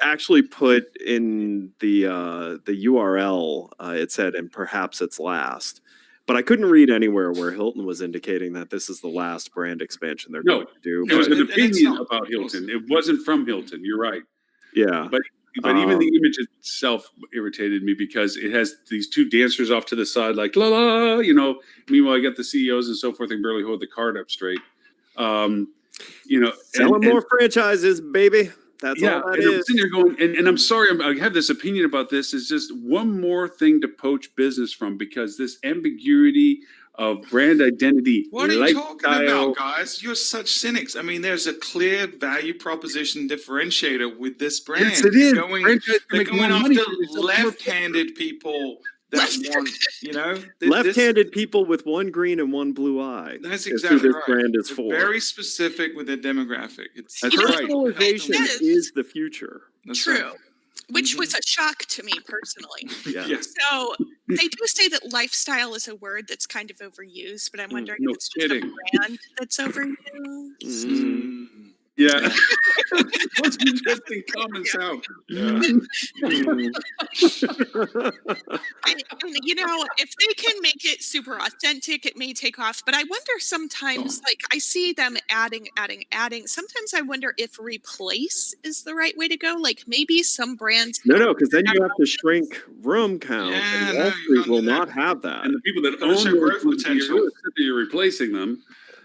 actually put in the URL. It said, "and perhaps it's last." But I couldn't read anywhere where Hilton was indicating that this is the last brand expansion they're No, going to do. It was but- an and it's opinion not- about Hilton. It wasn't from Hilton. You're right. yeah. But even the image itself irritated me because it has these two dancers off to the side, like la la, Meanwhile, I got the CEOs and so forth and barely hold the card up straight. Selling and- more franchises, baby. That's yeah, all that and I'm is. sitting there going, and I'm sorry, I have this opinion about this. Is just one more thing to poach business from, because this ambiguity of brand identity, What are you talking lifestyle. about, guys? You're such cynics. I mean, there's a clear value proposition differentiator with this brand. Yes, it is. Going, Franchise can they're make going more after money from this stuff. left-handed people that Left- want, you know, Left-handed people with one green and one blue eye. That's is exactly who this right. brand is They're for. very specific with their demographic. It's That's You know, right. Personalization Yes. is the future. That's True. right. Which Mhm. was a shock to me personally. Yeah. Yes. So they do say that lifestyle is a word that's kind of overused, but I'm wondering no if it's just kidding. a brand that's overused. Mm. Yeah. What's interesting comments out. And, you know, if they can make it super authentic, it may take off. But I wonder sometimes, like I see them adding. Sometimes I wonder if replace is the right way to go. Like maybe some brands. No, because then you have to shrink room count. Yeah, and no, Wall you Street can't will do that. not have that. And the people that Those own are growth those potential. you're replacing them.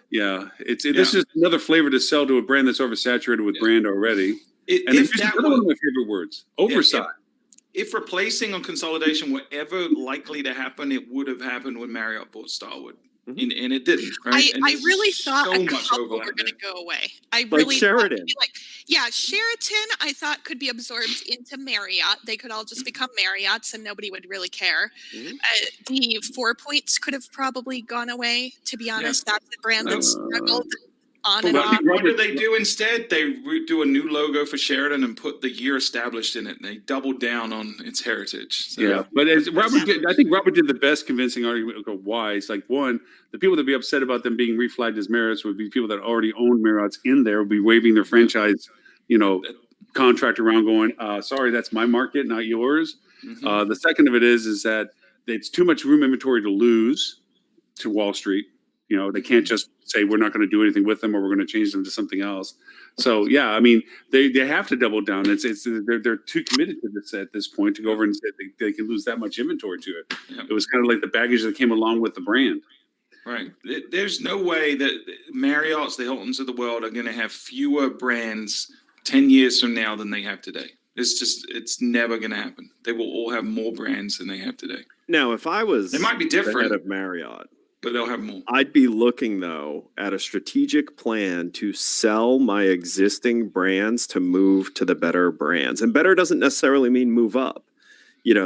Yeah, this Yeah. is just another flavor to sell to a brand that's oversaturated with Yeah. brand already. And If it's that another one of were, my favorite words, oversight. if replacing or consolidation were ever likely to happen, it would have happened when Marriott bought Starwood. Mhm. And it didn't, right? And I there's really thought so a much couple overlap were going to there. go away. I really thought Sheraton. they'd be like, yeah, Sheraton. I thought could be absorbed into Marriott. They could all just become Marriotts, and nobody would really care. Mhm. The 4 Points could have probably gone away. To be honest, that's the brand that Uh, struggled on But and well, off. what do they do instead? They do a new logo for Sheridan and put the year established in it, and they doubled down on its heritage. So, Yeah, but as I think Robert did the best convincing argument of why. It's like, one, the people that be upset about them being reflagged as Marriotts would be people that already own Marriotts in there, would be waiving their franchise, contract around, going, sorry, that's my market, not yours. Mhm. The second of it is that it's too much room inventory to lose to Wall Street. They can't just say we're not going to do anything with them, or we're going to change them to something else. So yeah, I mean, they have to double down. They're too committed to this at this point to go over and say they can lose that much inventory to it. Yeah. It was kind of like the baggage that came along with the brand. Right. There's no way that Marriott's, the Hiltons of the world, are going to have fewer brands 10 years from now than they have today. It's never going to happen. They will all have more brands than they have today. Now, if I was They might be the head different, of Marriott, but they'll have more. I'd be looking, though, at a strategic plan to sell my existing brands to move to the better brands. And better doesn't necessarily mean move up.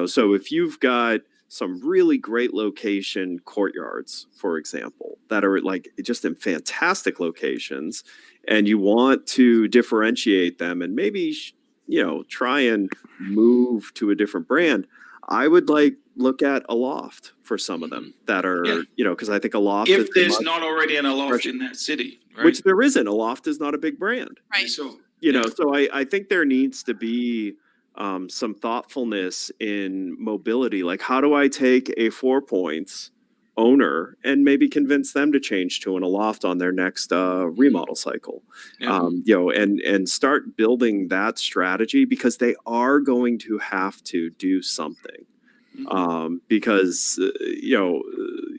So if you've got some really great location courtyards, for example, that are like just in fantastic locations, and you want to differentiate them and maybe, try and move to a different brand, I would look at a Loft for some of them that are, Yeah. because I think a Loft If is there's much- not already an Aloft in that city, right? which there isn't. A Loft is not a big brand. Right. So, So I think there needs to be some thoughtfulness in mobility. Like, how do I take a 4 Points owner and maybe convince them to change to an Aloft on their next remodel cycle? Yeah. And start building that strategy, because they are going to have to do something. Because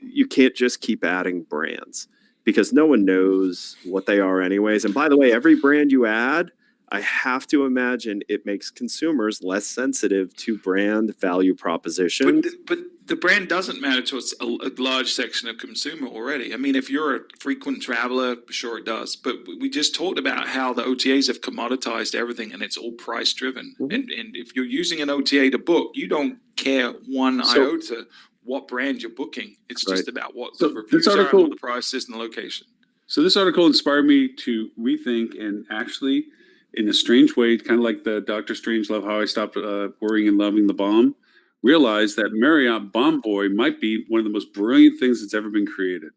you can't just keep adding brands, because no one knows what they are anyways. And by the way, every brand you add, I have to imagine it makes consumers less sensitive to brand value proposition. But the brand doesn't matter to us, a large section of consumer already. I mean, if you're a frequent traveler, sure it does. But we just talked about how the OTAs have commoditized everything, and it's all price driven. Mhm. And if you're using an OTA to book, you don't care one iota what brand you're booking. It's just about what So the reviews this are, and article- what the price is, and the location. So this article inspired me to rethink, and actually, in a strange way, kind of like the Doctor Strangelove, how I stopped worrying and loving the bomb, realized that Marriott Bomb Boy might be one of the most brilliant things that's ever been created.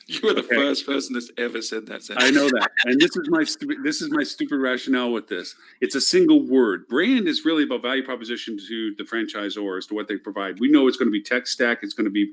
You were the Okay. first person that's ever said that sentence. I know that, and this is my stupid rationale with this. It's a single word. Brand is really about value proposition to the franchisor as to what they provide. We know it's going to be tech stack, it's going to be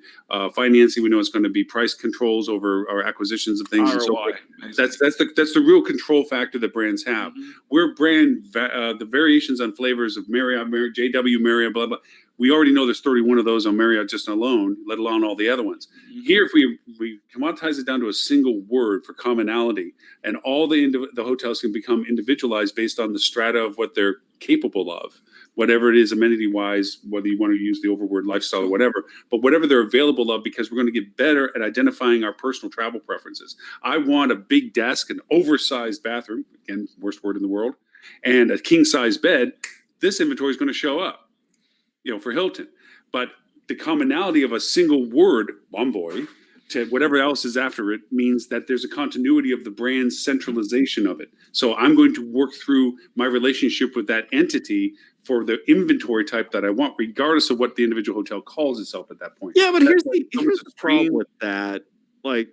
financing. We know it's going to be price controls over our acquisitions of things. And so ROI. forth. That's the real control factor that brands have. Mhm. We're the variations on flavors of Marriott, JW Marriott, blah blah. We already know there's 31 of those on Marriott just alone, let alone all the other ones. Here, if we commoditize it down to a single word for commonality, and all the hotels can become individualized based on the strata of what they're capable of, whatever it is amenity wise, whether you want to use the overword lifestyle or whatever, but whatever they're available of, because we're going to get better at identifying our personal travel preferences. I want a big desk, an oversized bathroom, again, worst word in the world, and a king size bed. This inventory is going to show up, for Hilton. But the commonality of a single word, Bonvoy, to whatever else is after it, means that there's a continuity of the brand's centralization of it. So I'm going to work through my relationship with that entity for the inventory type that I want, regardless of what the individual hotel calls itself at that point. Yeah, but That's here's the problem with that. Like,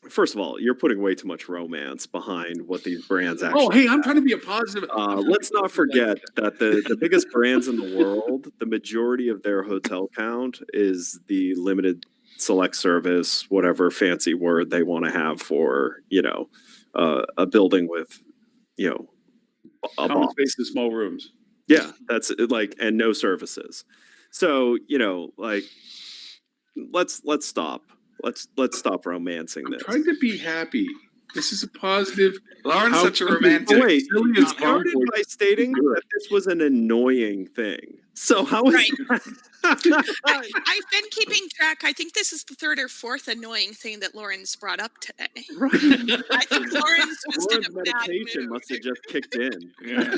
first of all, you're putting way too much romance behind what these brands actually. Oh, hey, I'm trying to be a positive. Let's not forget that the biggest brands in the world, the majority of their hotel count is the limited select service, whatever fancy word they want to have for, a building with, a Common box. space in small rooms. Yeah, that's like, and no services. So, let's stop. Let's stop romancing I'm this. trying to be happy. This is a positive. Lauren's How such a come- romantic. Oh, wait, Silly you as started Bonvoy. by stating that this was an annoying thing. So how is Right. that? I've been keeping track. I think this is the third or fourth annoying thing that Lauren's brought up today. Right. I think Lauren's just in Lauren's a bad medication mood. must have just kicked in. Yeah.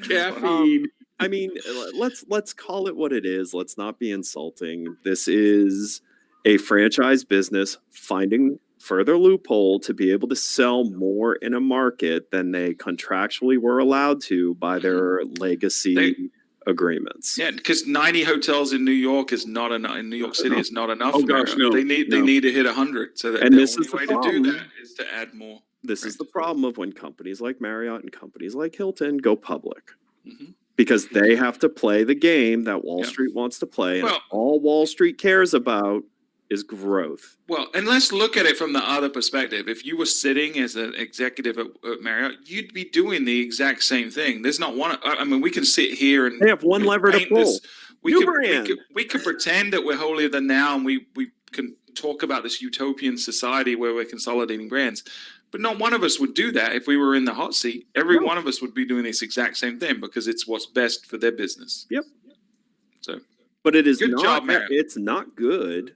Caffeine. I mean, let's call it what it is. Let's not be insulting. This is a franchise business finding further loophole to be able to sell more in a market than they contractually were allowed to by their legacy agreements. Yeah, because 90 hotels in New York is not enough. In New York City is not enough. Oh, gosh, no. They need to hit 100. So that And the this only is the way to do problem. that is to add more. This is the problem of when companies like Marriott and companies like Hilton go public. Mhm. Because they have to play the game that Wall Yeah. Street wants to play. And Well- all Wall Street cares about is growth. Well, and let's look at it from the other perspective. If you were sitting as an executive at Marriott, you'd be doing the exact same thing. There's not one. I mean, we can sit here and They have one lever to paint pull. this- We New could, brand. we could pretend that we're holier than thou, and we can talk about this utopian society where we're consolidating brands. But not one of us would do that if we were in the hot seat. Every No. one of us would be doing this exact same thing because it's what's best for their business. Yep. So But it is Good not. job, Marriott. It's not good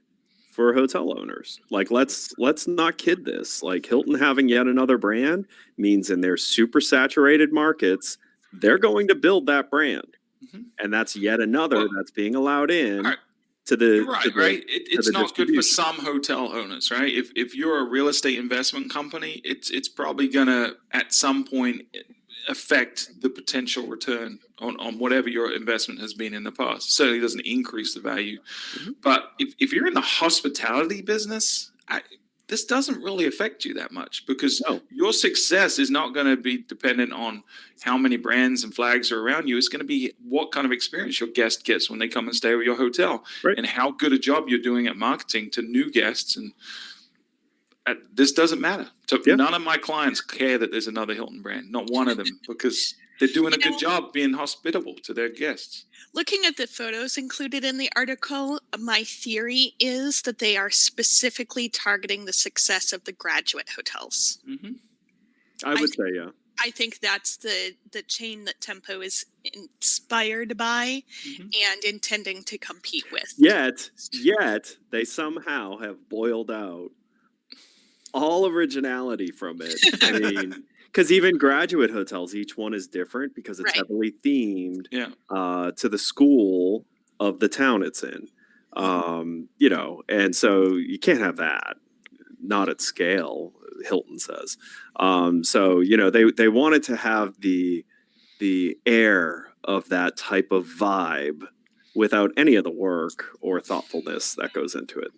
for hotel owners. Like let's not kid this. Like Hilton having yet another brand means in their super saturated markets, they're going to build that brand, Mhm. and that's yet another Well, that's being allowed in alright. to the you're right, to the- right? It's the not good for distribution. some hotel owners, right? If you're a real estate investment company, it's probably gonna at some point affect the potential return on whatever your investment has been in the past. Certainly doesn't increase the value. Mhm. But if you're in the hospitality business, this doesn't really affect you that much because No. your success is not going to be dependent on how many brands and flags are around you. It's going to be what kind of experience your guest gets when they come and stay with your hotel, Right. and how good a job you're doing at marketing to new guests. And this doesn't matter. So Yeah. none of my clients care that there's another Hilton brand, not one of them, because they're doing a You know- good job being hospitable to their guests. Looking at the photos included in the article, my theory is that they are specifically targeting the success of the graduate hotels. Mm-hmm. I would say, yeah. I think that's the chain that Tempo is inspired by Mhm. and intending to compete with. Yet they somehow have boiled out all originality from it. I mean, because even graduate hotels, each one is different because it's Right. heavily themed Yeah. to the school of the town it's in. And so you can't have that. Not at scale, Hilton says. They wanted to have the air of that type of vibe without any of the work or thoughtfulness that goes into it.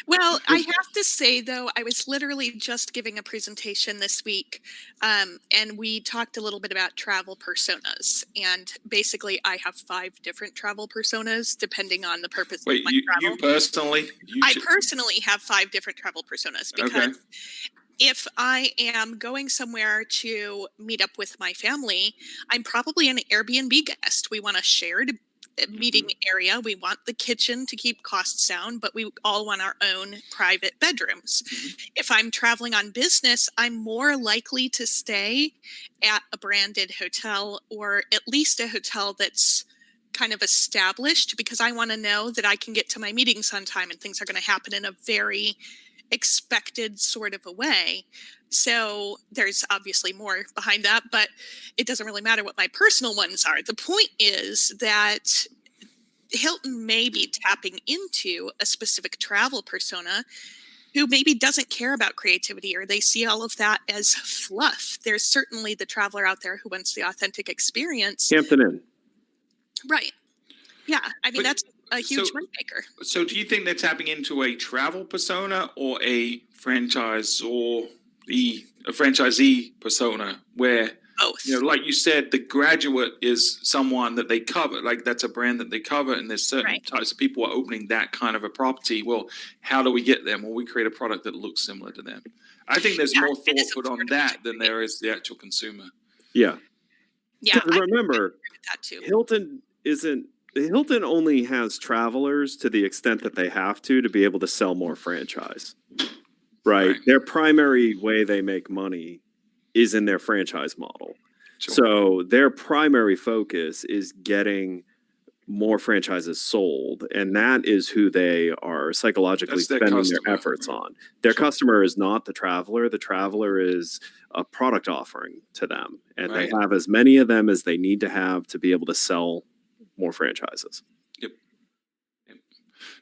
Well, I have to say, though, I was literally just giving a presentation this week, and we talked a little bit about travel personas. And basically, I have 5 different travel personas, depending on the purpose Wait, of my you travel. personally? I personally have 5 different travel personas because if I am going somewhere to meet up with my family, I'm probably an Airbnb guest. We want a shared meeting area. We want the kitchen to keep costs down, but we all want our own private bedrooms. If I'm traveling on business, I'm more likely to stay at a branded hotel, or at least a hotel that's kind of established, because I want to know that I can get to my meetings on time and things are going to happen in a very expected sort of a way. So there's obviously more behind that, but it doesn't really matter what my personal ones are. The point is that Hilton may be tapping into a specific travel persona who maybe doesn't care about creativity, or they see all of that as fluff. There's certainly the traveler out there who wants the authentic experience. Hampton Inn. Right. Yeah. I mean, But- that's a huge so- money maker. So do you think they're tapping into a travel persona or a franchisee persona where, Both. like you said, the graduate is someone that they cover, like that's a brand that they cover, and there's certain Right. types of people are opening that kind of a property. Well, how do we get them? Well, we create a product that looks similar to them. I think there's Yeah, more it thought is put on affordable that to than there is the actual consumer. Yeah. Yeah. I Remember, agree with that too. Hilton only has travelers to the extent that they have to be able to sell more franchise. Right? Right. Their primary way they make money is in their franchise model. Sure. So their primary focus is getting more franchises sold, and that is who they are psychologically That's their spending customer. their efforts on. Their Sure. customer is not the traveler. The traveler is a product offering to them, and Right. they have as many of them as they need to have to be able to sell more franchises.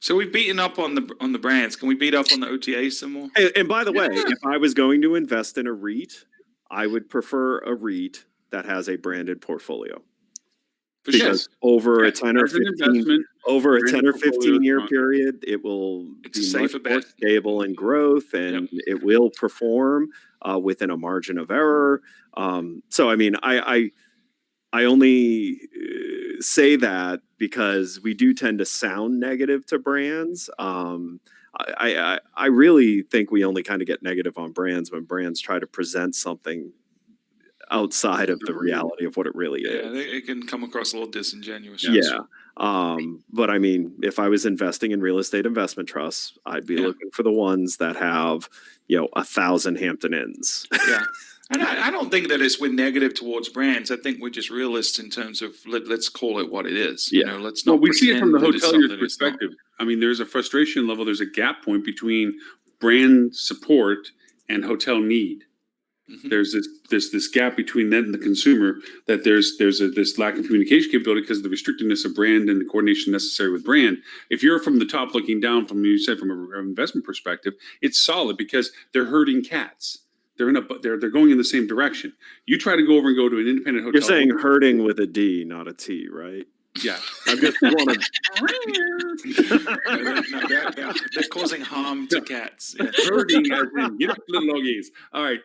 So we've beaten up on the brands. Can we beat up on the OTAs some more? And by the way, Yeah. if I was going to invest in a REIT, I would prefer a REIT that has a branded portfolio. For sure. Because over a Yes, 10 or as an 15 investment, over a branded 10 or portfolio is 15 year smart. period, it will It's a be safer much more bet. stable in growth, and it will perform within a margin of error. So I mean, I only say that because we do tend to sound negative to brands. I really think we only kind of get negative on brands when brands try to present something outside of the reality of what it really Yeah, is. it can come across a little disingenuous. Yeah. But I mean, if I was investing in real estate investment trusts, I'd be Yeah. looking for the ones that have, 1,000 Hampton Inns. Yeah. And I don't think that we're negative towards brands. I think we're just realists in terms of let's call it what it is. Yeah. Let's not Well, we see it from the pretend that it's hotelier's something it's not. perspective. I mean, there's a frustration level. There's a gap point between brand support and hotel need. Mhm. There's this gap between that and the consumer, that there's this lack of communication capability because of the restrictedness of brand and the coordination necessary with brand. If you're from the top looking down, from you said from an investment perspective, it's solid because they're herding cats. They're going in the same direction. You try to go over and go to an independent hotel. You're saying herding with a D, not a T, right? yeah. I just want They're causing harm to cats. Yeah. Herding as in get up, little doggies. All right.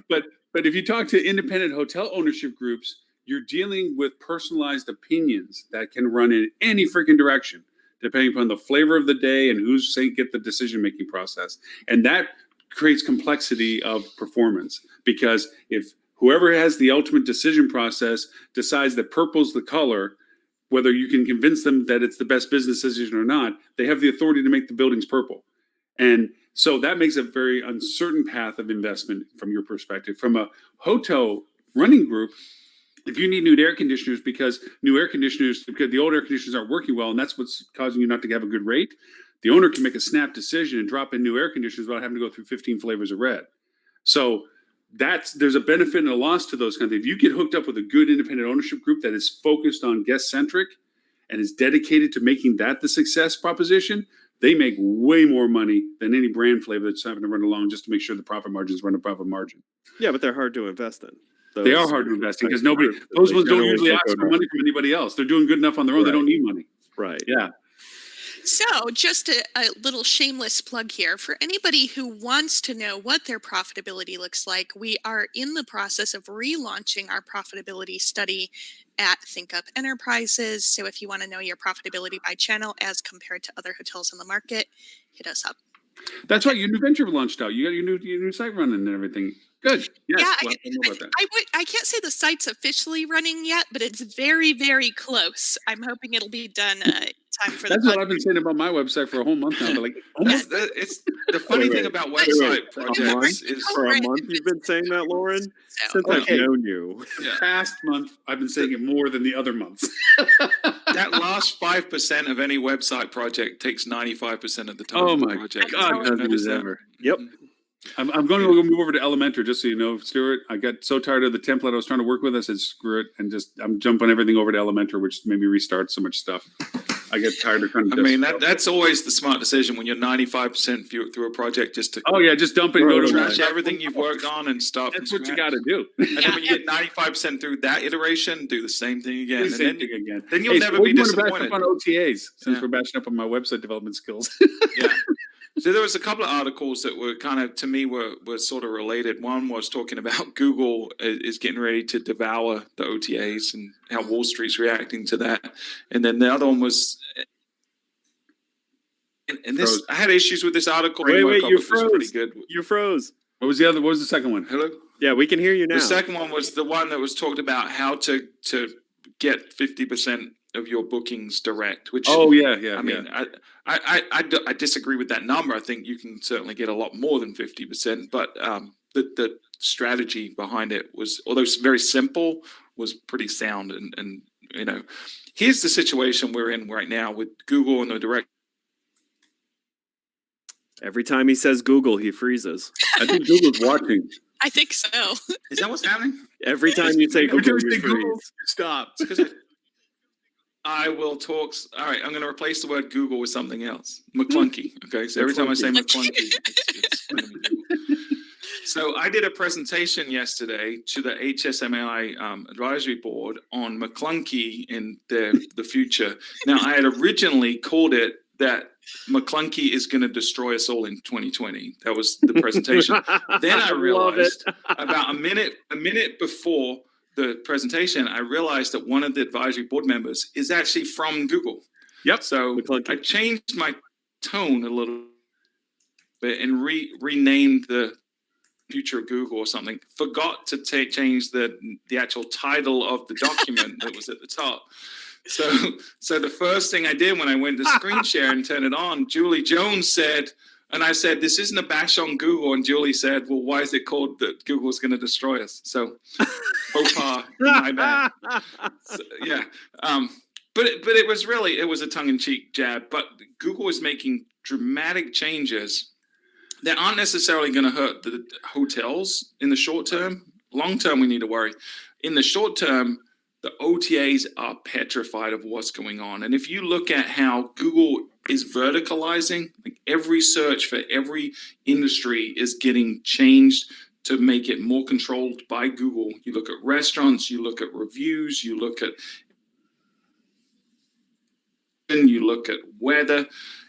But if you talk to independent hotel ownership groups, you're dealing with personalized opinions that can run in any freaking direction, depending upon the flavor of the day and who's saying get the decision making process. And that creates complexity of performance, because if whoever has the ultimate decision process decides that purple's the color, whether you can convince them that it's the best business decision or not, they have the authority to make the buildings purple. And so that makes a very uncertain path of investment from your perspective. From a hotel running group, if you need new air conditioners because the old air conditioners aren't working well, and that's what's causing you not to have a good rate, the owner can make a snap decision and drop in new air conditioners without having to go through 15 flavors of red. So there's a benefit and a loss to those kind of things. If you get hooked up with a good independent ownership group that is focused on guest centric and is dedicated to making that the success proposition, they make way more money than any brand flavor that's having to run along just to make sure the profit margins run a profit margin. Yeah, but they're hard to invest in. They are hard to invest in because those ones don't usually ask for money from anybody else. They're doing good enough on their own. They don't need money. Right. Yeah. So, just a little shameless plug here for anybody who wants to know what their profitability looks like. We are in the process of relaunching our profitability study at ThinkUp Enterprises. So, if you want to know your profitability by channel as compared to other hotels in the market, hit us up. That's right. Your new venture launched out. You got your new site running and everything. Good. Yes. Yeah, We'll have to know about that. I can't say the site's officially running yet, but it's very, very close. I'm hoping it'll be done time for That's the what I've been saying about my website for a whole month now. But like, almost. It's the funny thing about wait, website a projects month? is For a month you've been saying that, Lauren? So, Since Okay. I've known you. Past month, I've been saying it more than the other months. that last 5% of any website project takes 95% of the time. Oh of the my project. God, You doesn't notice it that? ever. Yep. I'm going to go move over to Elementor, just so you know, Stuart. I got so tired of the template I was trying to work with. I said, screw it. And I'm jumping everything over to Elementor, which made me restart so much stuff. I get tired of trying to I mean, that's always the smart decision when you're 95% through a project, just to Oh, yeah, just dump it and go to trash my- everything you've worked on and start from That's what you scratch. got to do. And then when you get 95% through that iteration, do the same thing again. Do And the same then, thing again. then you'll Hey, never so be we wanna bash disappointed. up on OTAs since Yeah. we're bashing up on my website development skills. Yeah. So there was a couple of articles that were kind of, to me, were sort of related. One was talking about Google is getting ready to devour the OTAs and how Wall Street's reacting to that. And then the other one was, and this, Froze. I had issues with this article. Wait, My you copy was pretty froze. good. You froze. What was the second one? Hello? Yeah, we can hear you now. The second one was the one that was talked about how to get 50% of your bookings direct, which Oh, yeah. I mean, I disagree with that number. I think you can certainly get a lot more than 50%, but the strategy behind it was, although it's very simple, was pretty sound. And you know, here's the situation we're in right now with Google and the direct. Every time he says Google, he freezes. I think Google's watching. I think so. Is that what's happening? Every time you say Every Google, time you you say Google, freeze. stop. It's 'cause I will talk. All right, I'm going to replace the word Google with something else. McClunky. Okay, so every time I say McClunky, it's going to be Google. So I did a presentation yesterday to the HSMAI advisory board on McClunky in the future. Now, I had originally called it that McClunky is going to destroy us all in 2020. That was the presentation. Then I Love it. realized about a minute before the presentation, I realized that one of the advisory board members is actually from Google. Yep. So McClunky. I changed my tone a little bit and renamed the future of Google or something. Forgot to change the actual title of the document that was at the top. So the first thing I did when I went to screen share and turn it on, Julie Jones said, and I said, this isn't a bash on Google. And Julie said, well, why is it called that Google's going to destroy us? So, faux pas, my bad. So, yeah. But it was a tongue-in-cheek jab. But Google is making dramatic changes that aren't necessarily going to hurt the hotels in the short term. Long term, we need to worry. In the short term, the OTAs are petrified of what's going on. And if you look at how Google is verticalizing, like every search for every industry is getting changed to make it more controlled by Google. You look at restaurants, you look at reviews, you look at weather.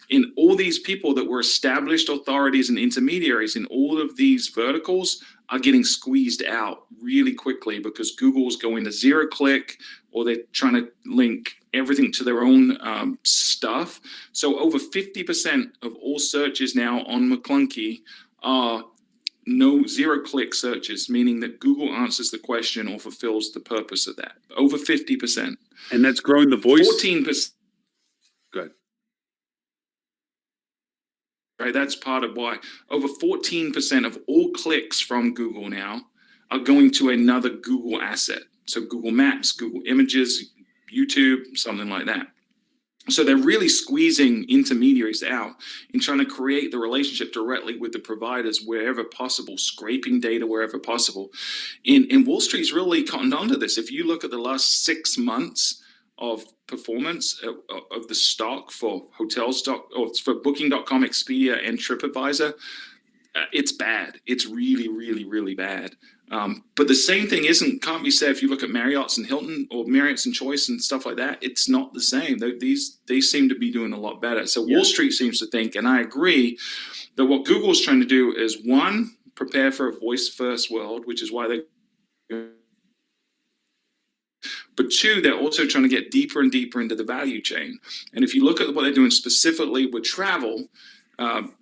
In all these people that were established authorities and intermediaries in all of these verticals are getting squeezed out really quickly because Google's going to zero click, or they're trying to link everything to their own stuff. So over 50% of all searches now on McClunky are no zero click searches, meaning that Google answers the question or fulfills the purpose of that. Over 50%. And that's growing the voice. 14%. Good. Right, that's part of why over 14% of all clicks from Google now are going to another Google asset. So Google Maps, Google Images, YouTube, something like that. So they're really squeezing intermediaries out in trying to create the relationship directly with the providers wherever possible, scraping data wherever possible. And Wall Street's really cottoned onto this. If you look at the last 6 months of performance of the stock for for Booking.com, Expedia, and TripAdvisor, it's bad. It's really, really, really bad. But the same thing can't be said if you look at Marriott's and Hilton or Marriott's and Choice and stuff like that. It's not the same. They seem to be doing a lot better. So Wall Street seems to think, and I agree, that what Google's trying to do is, one, prepare for a voice-first world, which is why they. But two, they're also trying to get deeper and deeper into the value chain. And if you look at what they're doing specifically with travel,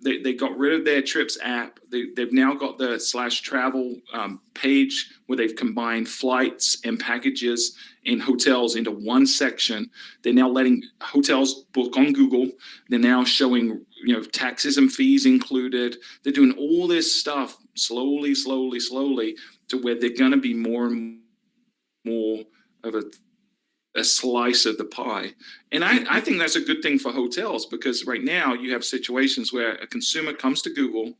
They got rid of their Trips app. They've now got the /travel page where they've combined flights and packages in hotels into one section. They're now letting hotels book on Google. They're now showing, taxes and fees included. They're doing all this stuff slowly to where they're going to be more and more of a slice of the pie. And I think that's a good thing for hotels, because right now you have situations where a consumer comes to Google,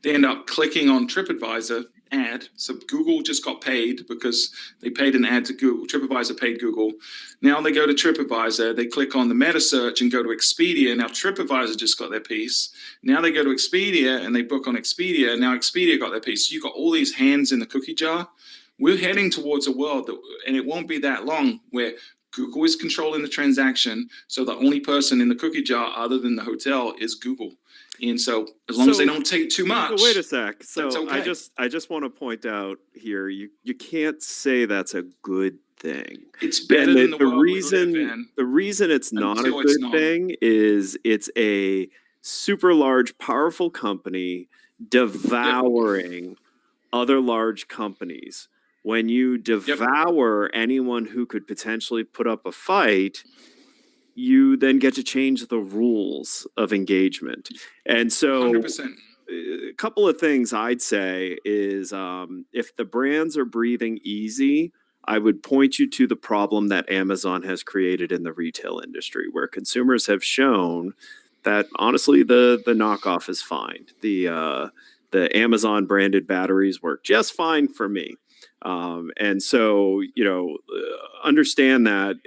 they end up clicking on TripAdvisor ad. So Google just got paid because they paid an ad to Google. TripAdvisor paid Google. Now they go to TripAdvisor, they click on the meta search and go to Expedia. Now TripAdvisor just got their piece. Now they go to Expedia and they book on Expedia. Now Expedia got their piece. So you got all these hands in the cookie jar. We're heading towards a world that, and it won't be that long, where Google is controlling the transaction. So the only person in the cookie jar other than the hotel is Google. And so as long as they don't take too much. So wait a sec. So that's okay. I just want to point out here, you can't say that's a good thing. It's better than the world reason we live in. the reason it's not a Until it's good not. thing is it's a super large, powerful company devouring other large companies. When you devour anyone who could potentially put up a fight, you then get to change the rules of engagement. And so 100%. a couple of things I'd say is if the brands are breathing easy, I would point you to the problem that Amazon has created in the retail industry, where consumers have shown that honestly the knockoff is fine. The Amazon branded batteries work just fine for me. And so, understand that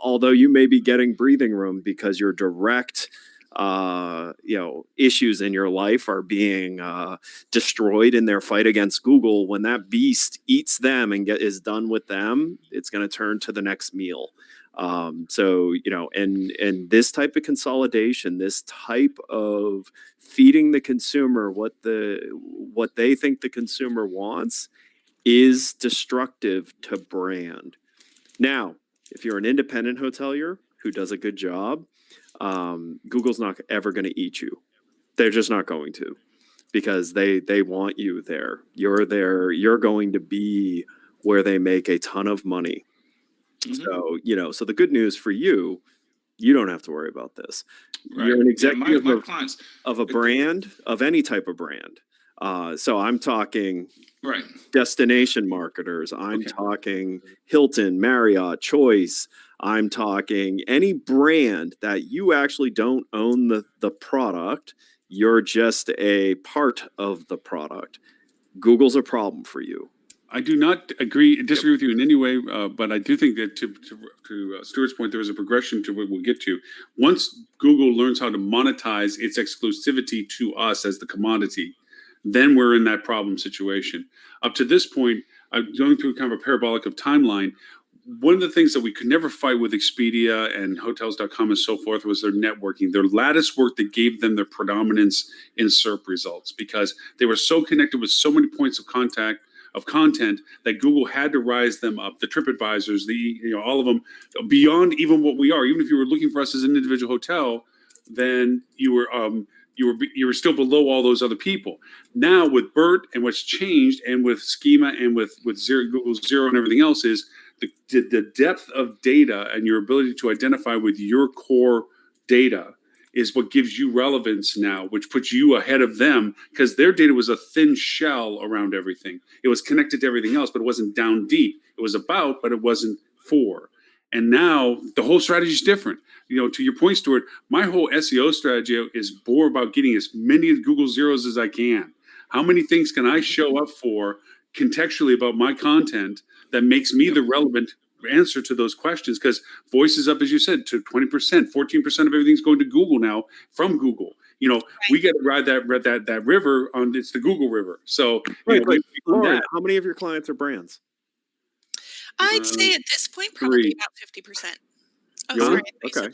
although you may be getting breathing room because your direct, issues in your life are being destroyed in their fight against Google, when that beast eats them and is done with them, it's going to turn to the next meal. So, and this type of consolidation, this type of feeding the consumer what they think the consumer wants, is destructive to brand. Now, if you're an independent hotelier who does a good job, Google's not ever going to eat you. They're just not going to, because they want you there. You're there. You're going to be where they make a ton of money. Mm-hmm. So the good news for you, you don't have to worry about this. Right. You're an executive my clients, of a brand, of any type of brand. So I'm talking right. destination marketers. I'm talking Hilton, Marriott, Choice. I'm talking any brand that you actually don't own the product. You're just a part of the product. Google's a problem for you. I do not disagree with you in any way, but I do think that to Stuart's point, there is a progression to what we'll get to. Once Google learns how to monetize its exclusivity to us as the commodity, then we're in that problem situation. Up to this point, I'm going through kind of a parabolic of timeline. One of the things that we could never fight with Expedia and Hotels.com and so forth was their networking, their lattice work that gave them their predominance in SERP results, because they were so connected with so many points of contact of content that Google had to rise them up. The TripAdvisors, all of them, beyond even what we are. Even if you were looking for us as an individual hotel, then you were still below all those other people. Now with BERT and what's changed, and with Schema and with Google Zero and everything else, is the depth of data and your ability to identify with your core data is what gives you relevance now, which puts you ahead of them, because their data was a thin shell around everything. It was connected to everything else, but it wasn't down deep. It was about, but it wasn't for. And now the whole strategy is different. To your point, Stuart, my whole SEO strategy is more about getting as many Google Zeros as I can. How many things can I show up for contextually about my content that makes me the relevant answer to those questions? Because voice is up, as you said, to 20%, 14% of everything's going to Google now from Google. We get to ride that river on. It's the Google River. So, Lauren, how many of your clients are brands? I'd say at this point, probably about 50%. Oh, Yours? sorry.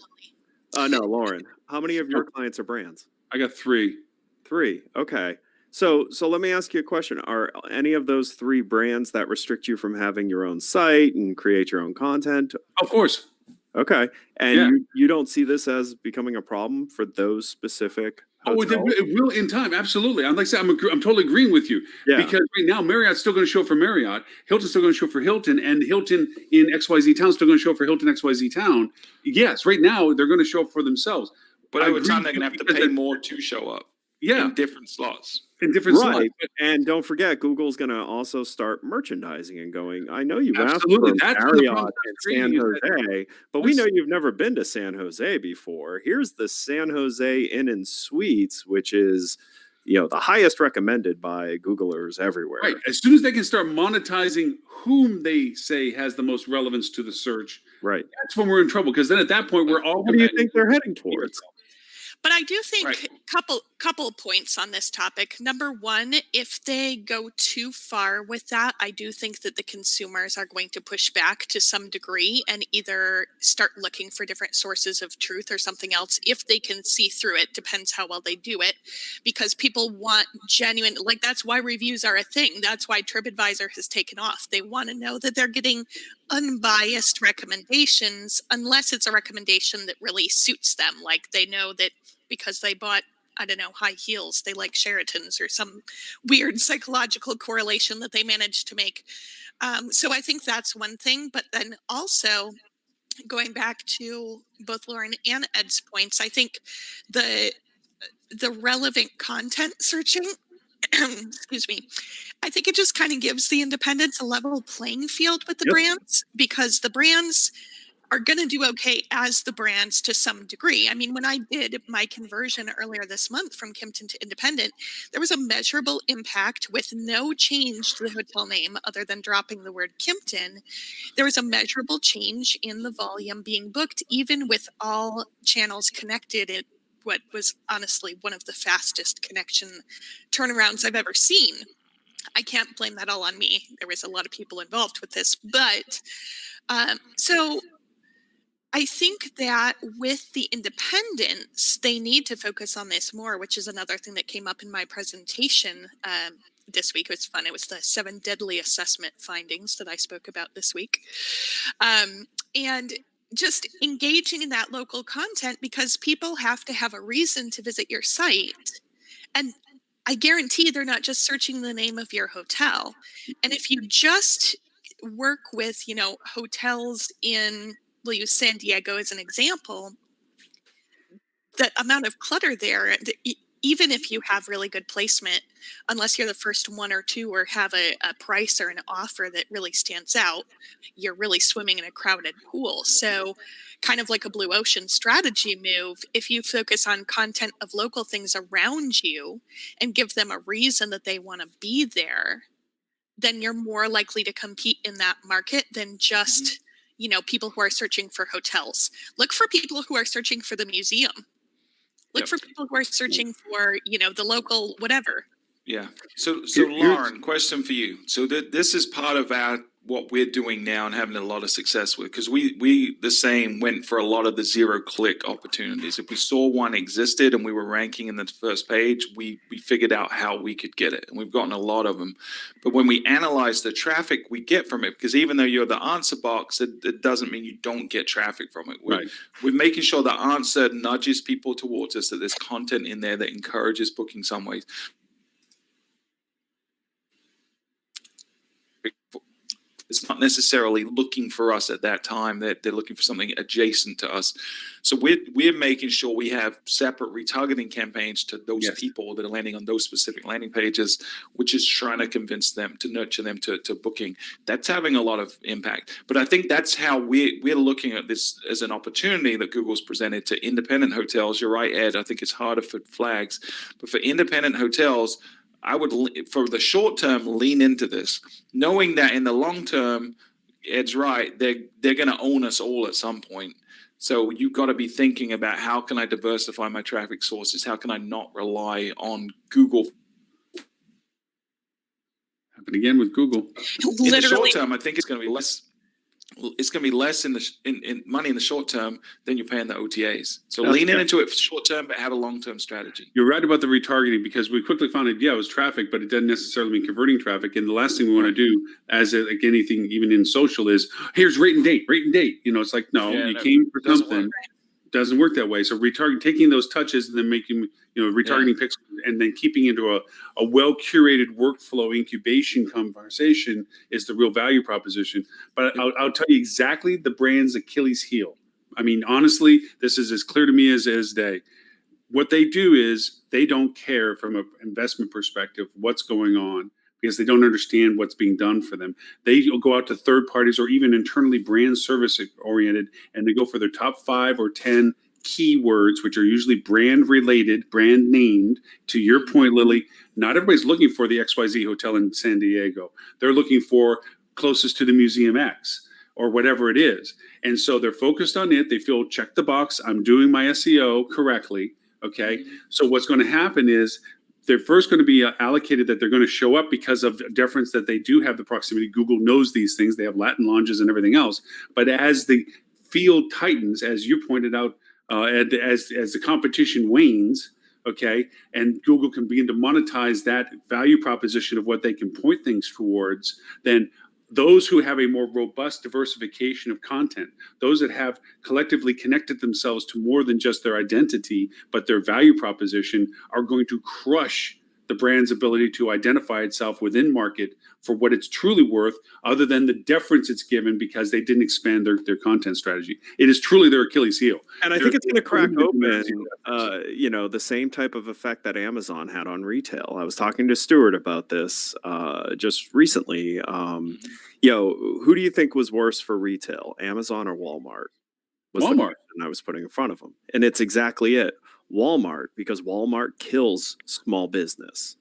Okay. No, Lauren, how many of your clients are brands? I got 3. 3. Okay. So let me ask you a question. Are any of those 3 brands that restrict you from having your own site and create your own content? Of course. Okay. And Yeah. you don't see this as becoming a problem for those specific Oh, hotels? it will in time. Absolutely. Like I said, I'm totally agreeing with you Yeah. because right now Marriott's still going to show for Marriott, Hilton's still going to show for Hilton, and Hilton in XYZ town is still going to show for Hilton XYZ town. Yes, right now they're going to show for themselves. But I over agree time, with they're you going to have to because pay it- more to show up Yeah, in different slots. in different slots. Right. And don't forget, Google's going to also start merchandising and going, I know you've asked Absolutely. for That's when the Marriott problem and starts San creating is that- Jose, but we know That's- you've never been to San Jose before. Here's the San Jose Inn and Suites, which is, the highest recommended by Googlers everywhere. Right. As soon as they can start monetizing whom they say has the most relevance to the search, Right. that's when we're in trouble. Because then at that point, we're all. What do you think they're heading towards? But I do think Right. couple points on this topic. Number one, if they go too far with that, I do think that the consumers are going to push back to some degree and either start looking for different sources of truth or something else if they can see through it. Depends how well they do it, because people want genuine. Like that's why reviews are a thing. That's why TripAdvisor has taken off. They want to know that they're getting unbiased recommendations, unless it's a recommendation that really suits them. Like they know that because they bought, I don't know, high heels, they like Sheraton's or some weird psychological correlation that they managed to make. So I think that's one thing. But then also going back to both Lauren and Ed's points, I think the relevant content searching, excuse me, I think it just kind of gives the independents a level playing field with the Yep. brands, because the brands are going to do okay as the brands to some degree. I mean, when I did my conversion earlier this month from Kimpton to Independent, there was a measurable impact with no change to the hotel name other than dropping the word Kimpton. There was a measurable change in the volume being booked, even with all channels connected. It what was honestly one of the fastest connection turnarounds I've ever seen. I can't blame that all on me. There was a lot of people involved with this, but so I think that with the independents, they need to focus on this more, which is another thing that came up in my presentation this week. It was fun. It was the 7 deadly assessment findings that I spoke about this week. And just engaging in that local content, because people have to have a reason to visit your site. And I guarantee they're not just searching the name of your hotel. And if you just work with, hotels in, we'll use San Diego as an example, the amount of clutter there, even if you have really good placement, unless you're the first one or two or have a price or an offer that really stands out, you're really swimming in a crowded pool. So kind of like a blue ocean strategy move, if you focus on content of local things around you and give them a reason that they want to be there, then you're more likely to compete in that market than just, people who are searching for hotels. Look for people who are searching for the museum. Look Yep. for people who are searching for, the local whatever. Yeah. So Here's- Lauren, question for you. So this is part of what we're doing now and having a lot of success with, because we the same went for a lot of the 0-click opportunities. If we saw one existed and we were ranking in the first page, we figured out how we could get it, and we've gotten a lot of them. But when we analyze the traffic we get from it, because even though you're the answer box, it doesn't mean you don't get traffic from it. Right. We're making sure the answer nudges people towards us, that there's content in there that encourages booking some ways. It's not necessarily looking for us at that time. They're looking for something adjacent to us. So we're making sure we have separate retargeting campaigns to those Yes. people that are landing on those specific landing pages, which is trying to convince them, to nurture them to booking. That's having a lot of impact. But I think that's how we're looking at this as an opportunity that Google's presented to independent hotels. You're right, Ed. I think it's harder for flags. But for independent hotels, I would, for the short term, lean into this, knowing that in the long term, Ed's right, they're going to own us all at some point. So you've got to be thinking about, how can I diversify my traffic sources? How can I not rely on Google? Happened again with Google. In the Literally, short term, I think it's going to be less it's going to be less in money in the short term than you're paying the OTAs. So That's lean yeah. into it short term, but have a long term strategy. You're right about the retargeting because we quickly found out, yeah, it was traffic, but it doesn't necessarily mean converting traffic. And the last thing we want to do, like anything, even in social, is here's rate and date. You know, it's like, no, Yeah, you no, came for doesn't something. work. Doesn't work that way. So taking those touches and then making, retargeting pixels and then keeping into a well curated workflow incubation conversation is the real value proposition. But I'll tell you exactly the brand's Achilles heel. I mean, honestly, this is as clear to me as day. What they do is they don't care from an investment perspective what's going on because they don't understand what's being done for them. They go out to third parties or even internally brand service oriented, and they go for their top 5 or 10 keywords, which are usually brand related, brand named. To your point, Lily, not everybody's looking for the XYZ hotel in San Diego. They're looking for closest to the Museum X or whatever it is. And so they're focused on it. They feel, check the box, I'm doing my SEO correctly. Okay. So what's going to happen is they're first going to be allocated that they're going to show up because of deference that they do have the proximity. Google knows these things. They have Latin lounges and everything else. But as the field tightens, as you pointed out, and as the competition wanes, okay, and Google can begin to monetize that value proposition of what they can point things towards, then those who have a more robust diversification of content, those that have collectively connected themselves to more than just their identity, but their value proposition, are going to crush the brand's ability to identify itself within market for what it's truly worth, other than the deference it's given because they didn't expand their content strategy. It is truly their Achilles heel. And I think it's going to crack open, the same type of effect that Amazon had on retail. I was talking to Stuart about this just recently. Who do you think was worse for retail, Amazon or Walmart? Was the Walmart. question I was putting in front of them. And it's exactly it. Walmart, because Walmart kills small business.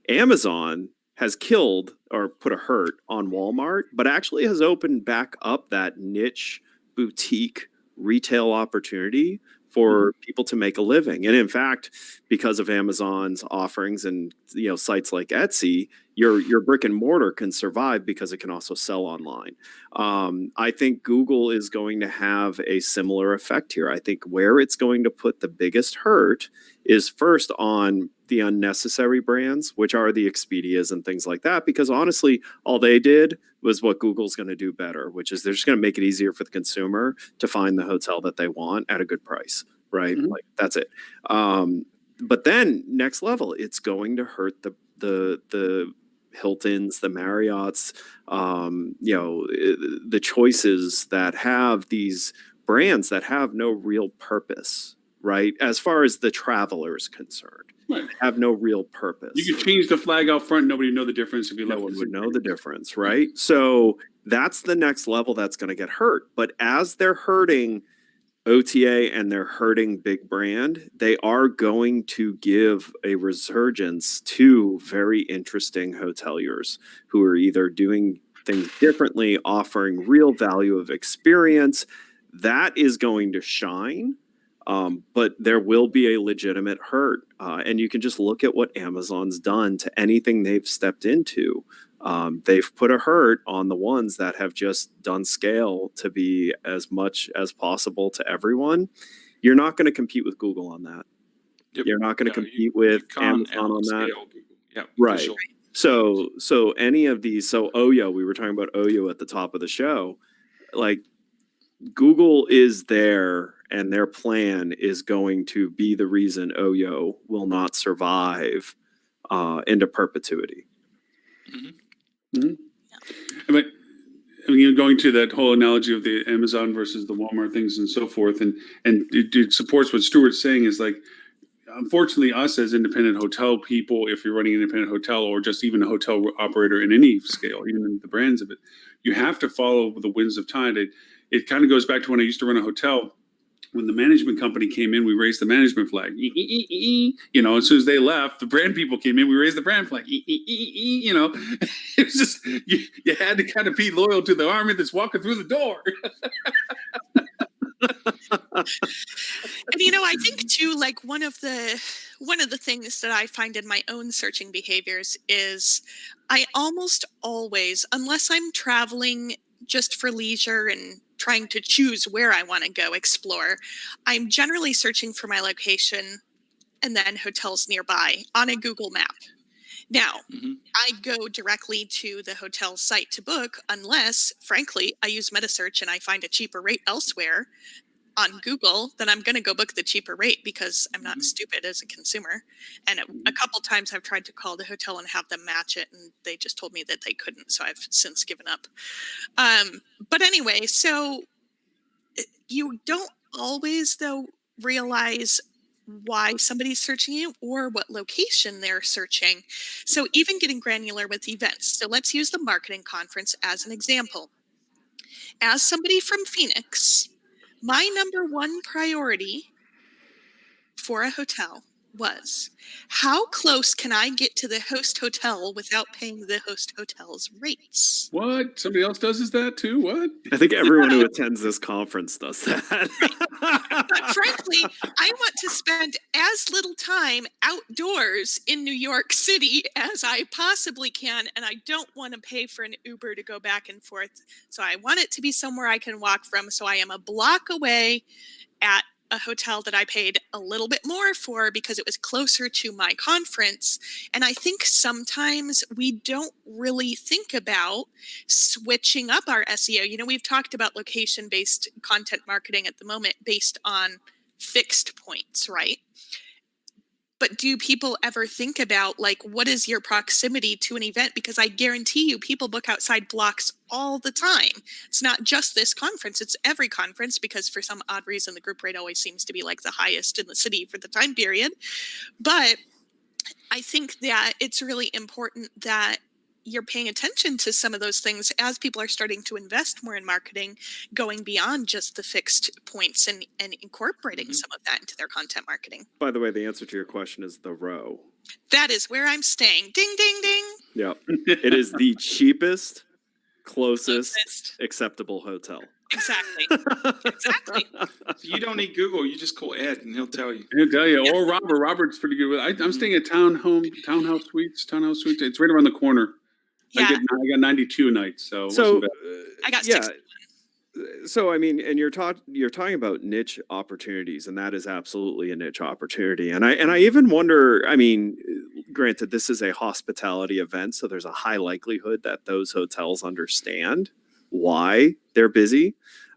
Amazon has killed or put a hurt on Walmart, but actually has opened back up that niche boutique retail opportunity for people to make a living. And in fact, because of Amazon's offerings and sites like Etsy, your brick and mortar can survive because it can also sell online. I think Google is going to have a similar effect here. I think where it's going to put the biggest hurt is first on the unnecessary brands, which are the Expedias and things like that, because honestly, all they did was what Google's going to do better, which is they're just going to make it easier for the consumer to find the hotel that they want at a good price, right? Mhm. Like that's it. But then next level, it's going to hurt the Hiltons, the Marriotts, the choices that have these brands that have no real purpose, right? As far as the traveler is concerned, Right. have no real purpose. You could change the flag out front, nobody would know the difference if you No left one it would same know the thing. difference, right? So that's the next level that's going to get hurt. But as they're hurting OTA and they're hurting big brand, they are going to give a resurgence to very interesting hoteliers who are either doing things differently, offering real value of experience. That is going to shine. But there will be a legitimate hurt. And you can just look at what Amazon's done to anything they've stepped into. They've put a hurt on the ones that have just done scale to be as much as possible to everyone. You're not going to compete with Google on that. Yep. You're not going to No, compete with you can't Amazon on that. outscale Google. Yeah, for Right. sure. So any of these, so Oyo, we were talking about Oyo at the top of the show. Like Google is there and their plan is going to be the reason Oyo will not survive into perpetuity. But I mean, going to that whole analogy of the Amazon versus the Walmart things and so forth, and it supports what Stuart's saying is like, unfortunately, us as independent hotel people, if you're running an independent hotel or just even a hotel operator in any scale, even in the brands of it, you have to follow the winds of tide. It kind of goes back to when I used to run a hotel. When the management company came in, we raised the management flag. As soon as they left, the brand people came in, we raised the brand flag. It was just, you had to kind of be loyal to the army that's walking through the door. And I think too, like one of the things that I find in my own searching behaviors is I almost always, unless I'm traveling just for leisure and trying to choose where I want to go explore, I'm generally searching for my location and then hotels nearby on a Google map. Now, Mhm. I go directly to the hotel site to book unless, frankly, I use MetaSearch and I find a cheaper rate elsewhere on Google, then I'm going to go book the cheaper rate because I'm not stupid as a consumer. And a couple times I've tried to call the hotel and have them match it, and they just told me that they couldn't. So I've since given up. But anyway, so you don't always, though, realize why somebody's searching you or what location they're searching. So even getting granular with events. So let's use the marketing conference as an example. As somebody from Phoenix, my number one priority for a hotel was how close can I get to the host hotel without paying the host hotel's rates? What? Somebody else does that too? What? I think everyone who attends this conference does that. But frankly, I want to spend as little time outdoors in New York City as I possibly can, and I don't want to pay for an Uber to go back and forth. So I want it to be somewhere I can walk from. So I am a block away at a hotel that I paid a little bit more for because it was closer to my conference. And I think sometimes we don't really think about switching up our SEO. You know, we've talked about location-based content marketing at the moment based on fixed points, right? But do people ever think about, like, what is your proximity to an event? Because I guarantee you people book outside blocks all the time. It's not just this conference, it's every conference, because for some odd reason the group rate always seems to be like the highest in the city for the time period. But I think that it's really important that you're paying attention to some of those things as people are starting to invest more in marketing, going beyond just the fixed points and incorporating some of that into their content marketing. By the way, the answer to your question is the Row. That is where I'm staying. Ding, ding, ding. Yep. It is the cheapest, closest, Closest. acceptable hotel. Exactly. Exactly. So you don't need Google. You just call Ed and he'll tell you. I'll tell you, Yep. or Robert. Robert's pretty good with it. I'm staying at Townhouse Suites. It's right around the corner. Yeah, I got 92 a night, so it So, wasn't bad. I got yeah. 6. So I mean, and you're talking about niche opportunities, and that is absolutely a niche opportunity. And I even wonder. I mean, granted, this is a hospitality event, so there's a high likelihood that those hotels understand why they're busy.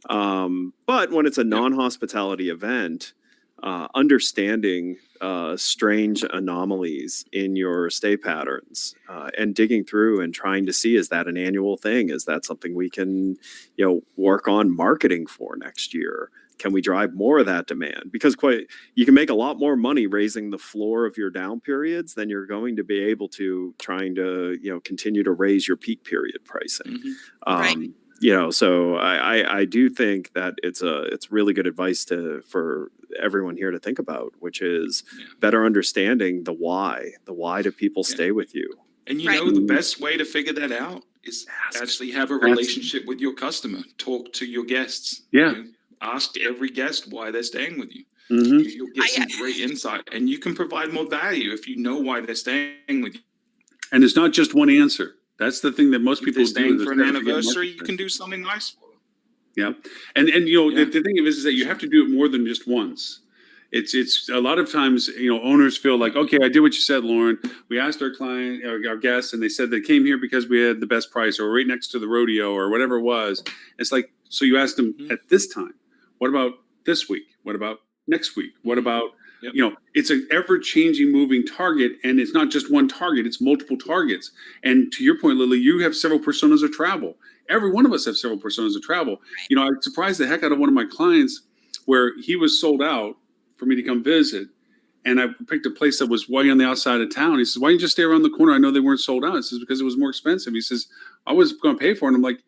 But when it's a non-hospitality event, understanding strange anomalies in your stay patterns and digging through and trying to see, is that an annual thing? Is that something we can, work on marketing for next year? Can we drive more of that demand? Because you can make a lot more money raising the floor of your down periods than you're going to be able to trying to, continue to raise your peak period pricing. Right. So I do think that it's really good advice for everyone here to think about, which is better understanding the why do people stay with you. And you Right. know, the best way to figure that out is actually have a relationship with your customer. Talk to your guests. Yeah. Ask every guest why they're staying with you. Mm-hmm. You'll get some great insight, and you can provide more value if you know why they're staying with you. And it's not just one answer. That's the thing that most If people they're do. staying is for an they forget anniversary, you marketing. can do something nice for them. Yeah, and Yeah. the thing is that you have to do it more than just once. It's a lot of times owners feel like, okay, I did what you said, Lauren. We asked our client, our guests, and they said they came here because we had the best price, or right next to the rodeo, or whatever it was. It's like, so you asked them at this time, what about this week? What about next week? What about it's an ever-changing moving target, and it's not just one target, it's multiple targets. And to your point, Lily, you have several personas of travel. Every one of us have several personas of travel. I surprised the heck out of one of my clients where he was sold out for me to come visit. And I picked a place that was way on the outside of town. He says, why don't you just stay around the corner? I know they weren't sold out. He says, because it was more expensive. He says, I was going to pay for it. And I'm like,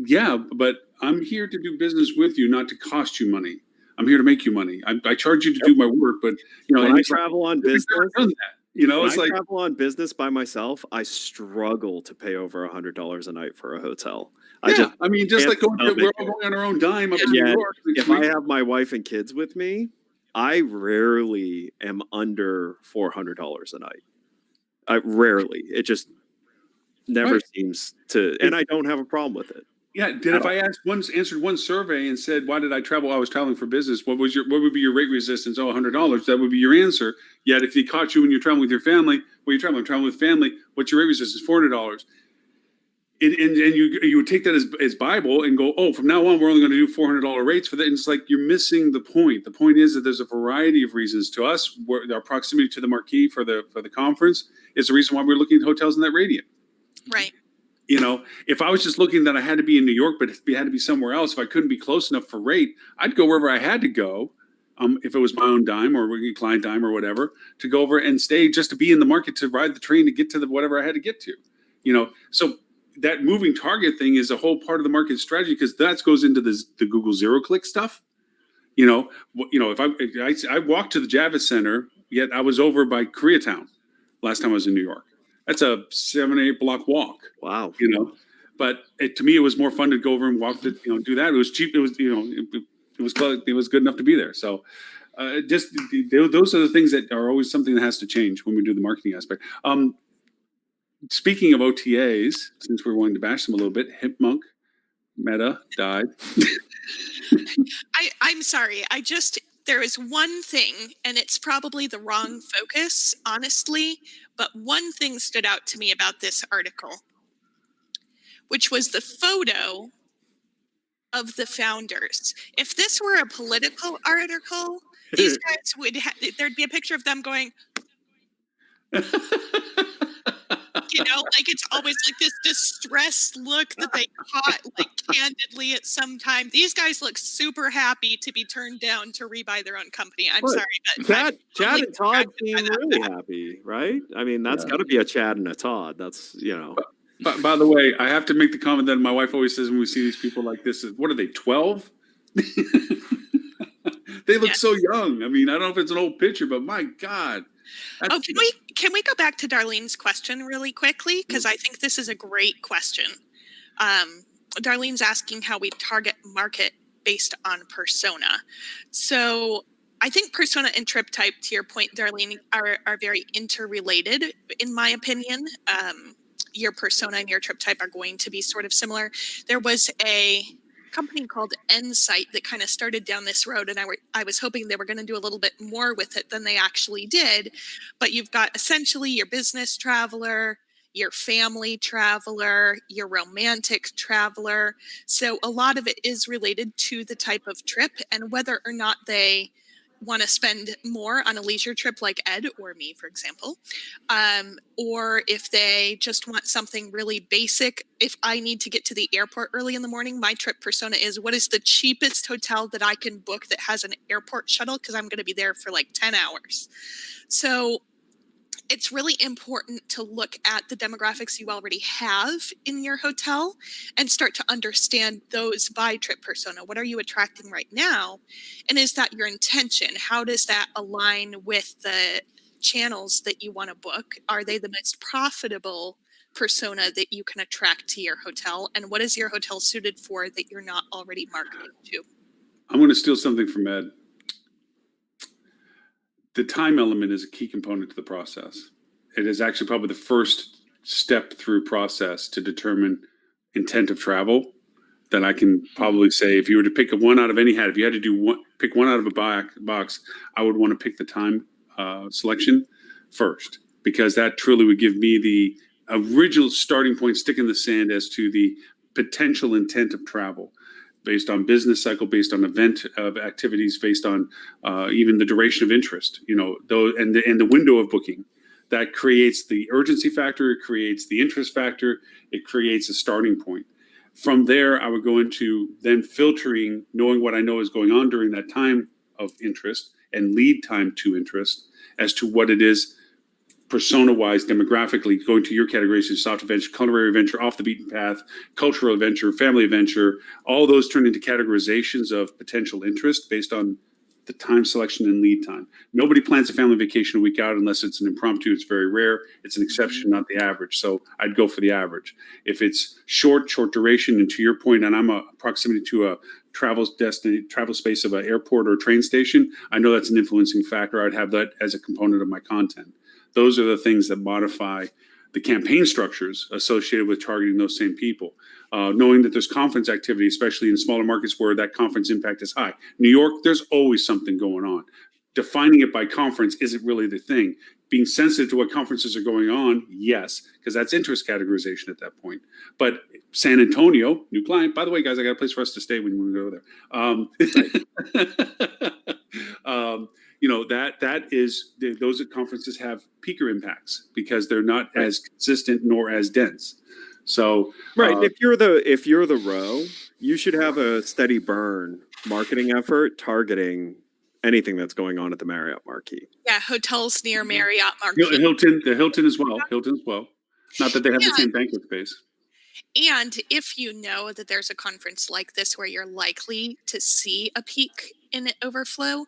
yeah, but I'm here to do business with you, not to cost you money. I'm here to make you money. I charge you to do my work, but When and I he's like, travel on "We've never business, done that." when It's I like, travel on business by myself, I struggle to pay over $100 a night for a hotel. just like can't we're all going on our own dime up to Yeah, New York. if I have my wife and kids with me, I rarely am under $400 a night. I rarely. It just never Right. seems to, and I don't have a problem with it. Yeah, if I answered one survey and said, "Why did I travel?" I was traveling for business. What would be your rate resistance? Oh, $100. That would be your answer. Yet, if he caught you when you're traveling with your family, well, I'm traveling with family. What's your rate resistance? $400. And you would take that as Bible and go, oh, from now on, we're only going to do $400 rates for that. And it's like you're missing the point. The point is that there's a variety of reasons. To us, our proximity to the marquee for the conference is the reason why we're looking at hotels in that radiant. Right. You know, if I was just looking that I had to be in New York, but it had to be somewhere else, if I couldn't be close enough for rate, I'd go wherever I had to go. If it was my own dime or client dime or whatever, to go over and stay just to be in the market, to ride the train, to get to whatever I had to get to, so that moving target thing is a whole part of the market strategy, because that goes into the Google zero click stuff. If I walked to the Javits Center, yet I was over by Koreatown last time I was in New York. That's a 7 or 8 block walk. Wow. But to me, it was more fun to go over and walk to, do that. It was cheap. It was, it was good enough to be there. So those are the things that are always something that has to change when we do the marketing aspect. Speaking of OTAs, since we're wanting to bash them a little bit, Hipmunk, Meta died. I'm sorry. There is one thing, and it's probably the wrong focus, honestly, but one thing stood out to me about this article, which was the photo of the founders. If this were a political article, these guys there'd be a picture of them going, like it's always like this distressed look that they caught like candidly at some time. These guys look super happy to be turned down to rebuy their own company. I'm sorry, but Chad and Todd seem really happy, right? I mean, that's got to be a Chad and a Todd. That's, By the way, I have to make the comment that my wife always says when we see these people like this, what are they, 12? They look so young. I mean, I don't know if it's an old picture, but my God. Can we go back to Darlene's question really quickly? Because I think this is a great question. Darlene's asking how we target market based on persona. So I think persona and trip type, to your point, Darlene, are very interrelated, in my opinion. Your persona and your trip type are going to be sort of similar. There was a company called Ensight that kind of started down this road, and I was hoping they were going to do a little bit more with it than they actually did. But you've got essentially your business traveler, your family traveler, your romantic traveler. So a lot of it is related to the type of trip and whether or not they want to spend more on a leisure trip like Ed or me, for example, or if they just want something really basic. If I need to get to the airport early in the morning, my trip persona is, what is the cheapest hotel that I can book that has an airport shuttle, because I'm going to be there for like 10 hours. So it's really important to look at the demographics you already have in your hotel and start to understand those by trip persona. What are you attracting right now? And is that your intention? How does that align with the channels that you want to book? Are they the most profitable persona that you can attract to your hotel? And what is your hotel suited for that you're not already marketing to? I'm going to steal something from Ed. The time element is a key component to the process. It is actually probably the first step through process to determine intent of travel. That I can probably say, if you were to pick one out of any hat, if you had to pick one out of a box, I would want to pick the time selection first, because that truly would give me the original starting point, stick in the sand as to the potential intent of travel, based on business cycle, based on event of activities, based on even the duration of interest, and the window of booking. That creates the urgency factor, it creates the interest factor, it creates a starting point. From there, I would go into then filtering, knowing what I know is going on during that time of interest and lead time to interest, as to what it is persona-wise, demographically, going to your categories of soft adventure, culinary adventure, off the beaten path, cultural adventure, family adventure. All those turn into categorizations of potential interest based on the time selection and lead time. Nobody plans a family vacation a week out unless it's an impromptu. It's very rare. It's an exception, not the average. So I'd go for the average. If it's short duration, and to your point, and I'm a proximity to a travel space of an airport or a train station, I know that's an influencing factor. I'd have that as a component of my content. Those are the things that modify the campaign structures associated with targeting those same people. Knowing that there's conference activity, especially in smaller markets where that conference impact is high. New York, there's always something going on. Defining it by conference isn't really the thing. Being sensitive to what conferences are going on, yes, because that's interest categorization at that point. But San Antonio, new client, by the way, guys, I got a place for us to stay when we go there. That is, those conferences have peaker impacts because they're not as consistent nor as dense. So Right. If you're the row, you should have a steady burn marketing effort targeting anything that's going on at the Marriott Marquis. Yeah, hotels near Marriott Marquis. the Hilton as well. Not that they have the same banquet space. And if you know that there's a conference like this where you're likely to see a peak in overflow,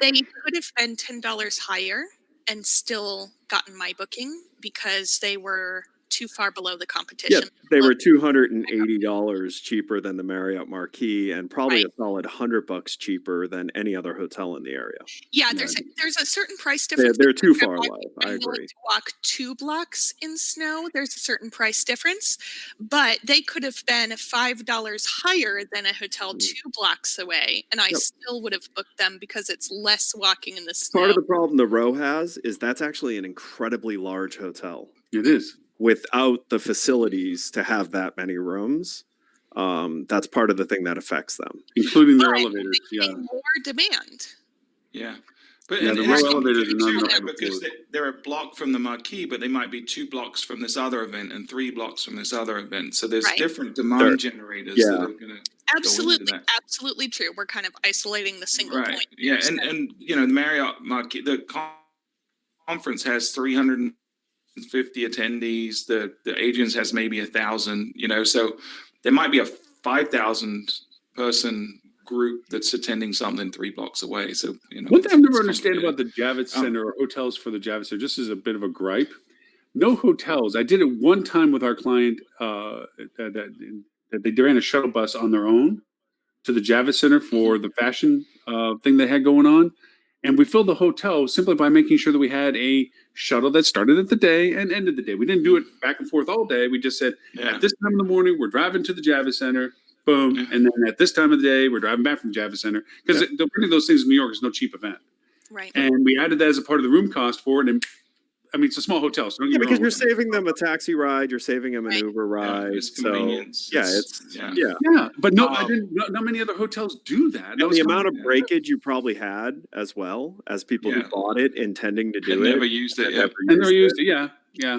they could have been $10 higher and still gotten my booking because they were too far below the competition. Yeah, they were $280 cheaper than the Marriott Marquis, and probably a solid $100 cheaper than any other hotel in the area. Yeah, there's a certain price difference. They're too far low. I I'm agree. willing to walk 2 blocks in snow. There's a certain price difference, but they could have been $5 higher than a hotel 2 blocks away, and I still would have booked them because it's less walking in the snow. Part of the problem the row has is that's actually an incredibly large hotel. It is. Without the facilities to have that many rooms, that's part of the thing that affects them. Including their But elevators, they're yeah. getting more demand. Yeah. But Yeah, and the it's row elevators are not complicated enough too, of a because floor. they're a block from the Marquee, but they might be 2 blocks from this other event and 3 blocks from this other event. So there's Right. different demand generators that are going to Absolutely, that. absolutely true. We're kind of isolating the single right. point. Yeah, there, so- and the Marriott Marquee, the conference has 350 attendees. The agents has maybe 1,000. So there might be a 5,000 person group that's attending something 3 blocks away. So One thing I've never it's understood about the Javits Center or hotels for the Javits Center, just as a bit of a gripe, no hotels. I did it one time with our client that they ran a shuttle bus on their own to the Javits Center for the fashion thing they had going on. And we filled the hotel simply by making sure that we had a shuttle that started at the day and ended the day. We didn't do it back and forth all day. We just said, at this time in the morning, we're driving to the Javits Center, boom. Yeah. And then at this time of the day, we're driving back from Javits Center. Because running those things in New York is no cheap event. Right. And we added that as a part of the room cost for it. And I mean, it's a small hotel. So don't Yeah, get me because wrong. you're saving them a taxi ride, you're saving them an Right. Uber ride. it's So convenience. yeah, Yeah. Yeah, but no, I didn't. Not many other hotels do that. And the amount of breakage you probably had as well as people who Yeah. bought it intending to do And it. never used it. and Yeah. never and they're used used. Yeah. Yeah.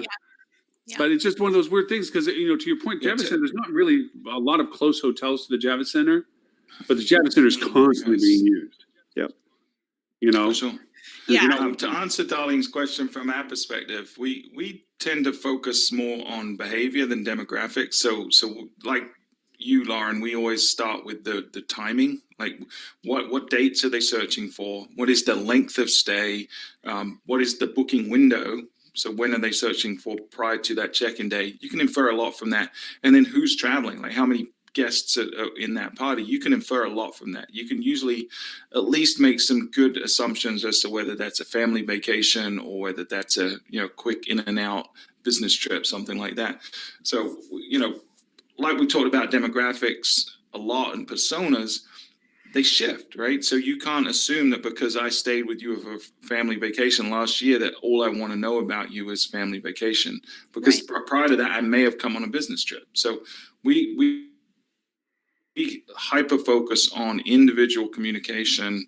But it's just one of those weird things because to your point, Yeah, Javits Center, there's not really a lot of close hotels to the Javits Center, but the Javits Center is constantly being used. Yep. For sure. Yeah. To answer Darlene's question from our perspective, we tend to focus more on behavior than demographics. So like you, Lauren, we always start with the timing. Like what dates are they searching for? What is the length of stay? What is the booking window? So when are they searching for prior to that check-in day? You can infer a lot from that. And then who's traveling? Like how many guests are in that party? You can infer a lot from that. You can usually at least make some good assumptions as to whether that's a family vacation or whether that's a quick in and out business trip, something like that. So like we talked about demographics a lot and personas, they shift, right? So you can't assume that because I stayed with you for a family vacation last year that all I want to know about you is family vacation. Because prior to that, I may have come on a business trip. So we hyper focus on individual communication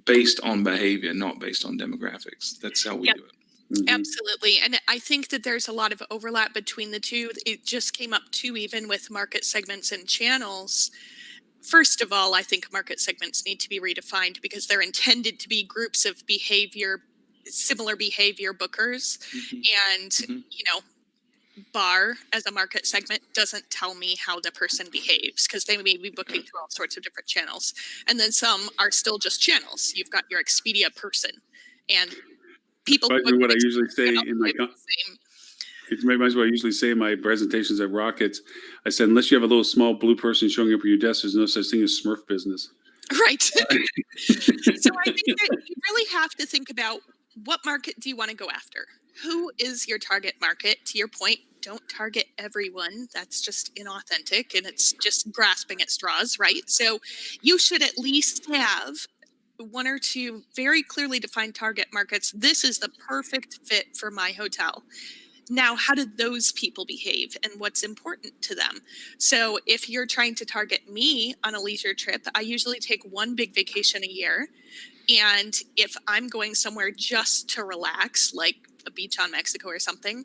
based on behavior, not based on demographics. That's how we do it. Mhm. Absolutely. And I think that there's a lot of overlap between the two. It just came up too, even with market segments and channels. First of all, I think market segments need to be redefined because they're intended to be groups of similar behavior bookers. And, bar as a market segment doesn't tell me how the person behaves because they may be booking through all sorts of different channels. And then some are still just channels. You've got your Expedia person and people. But what I usually say Expedia in my same. It's maybe what I usually say in my presentations at Rockets. I said, unless you have a little small blue person showing up at your desk, there's no such thing as Smurf business. Right. So I think that you really have to think about what market do you want to go after? Who is your target market? To your point, don't target everyone. That's just inauthentic and it's just grasping at straws, right? So you should at least have one or two very clearly defined target markets. This is the perfect fit for my hotel. Now, how do those people behave and what's important to them? So if you're trying to target me on a leisure trip, I usually take one big vacation a year. And if I'm going somewhere just to relax, like a beach on Mexico or something,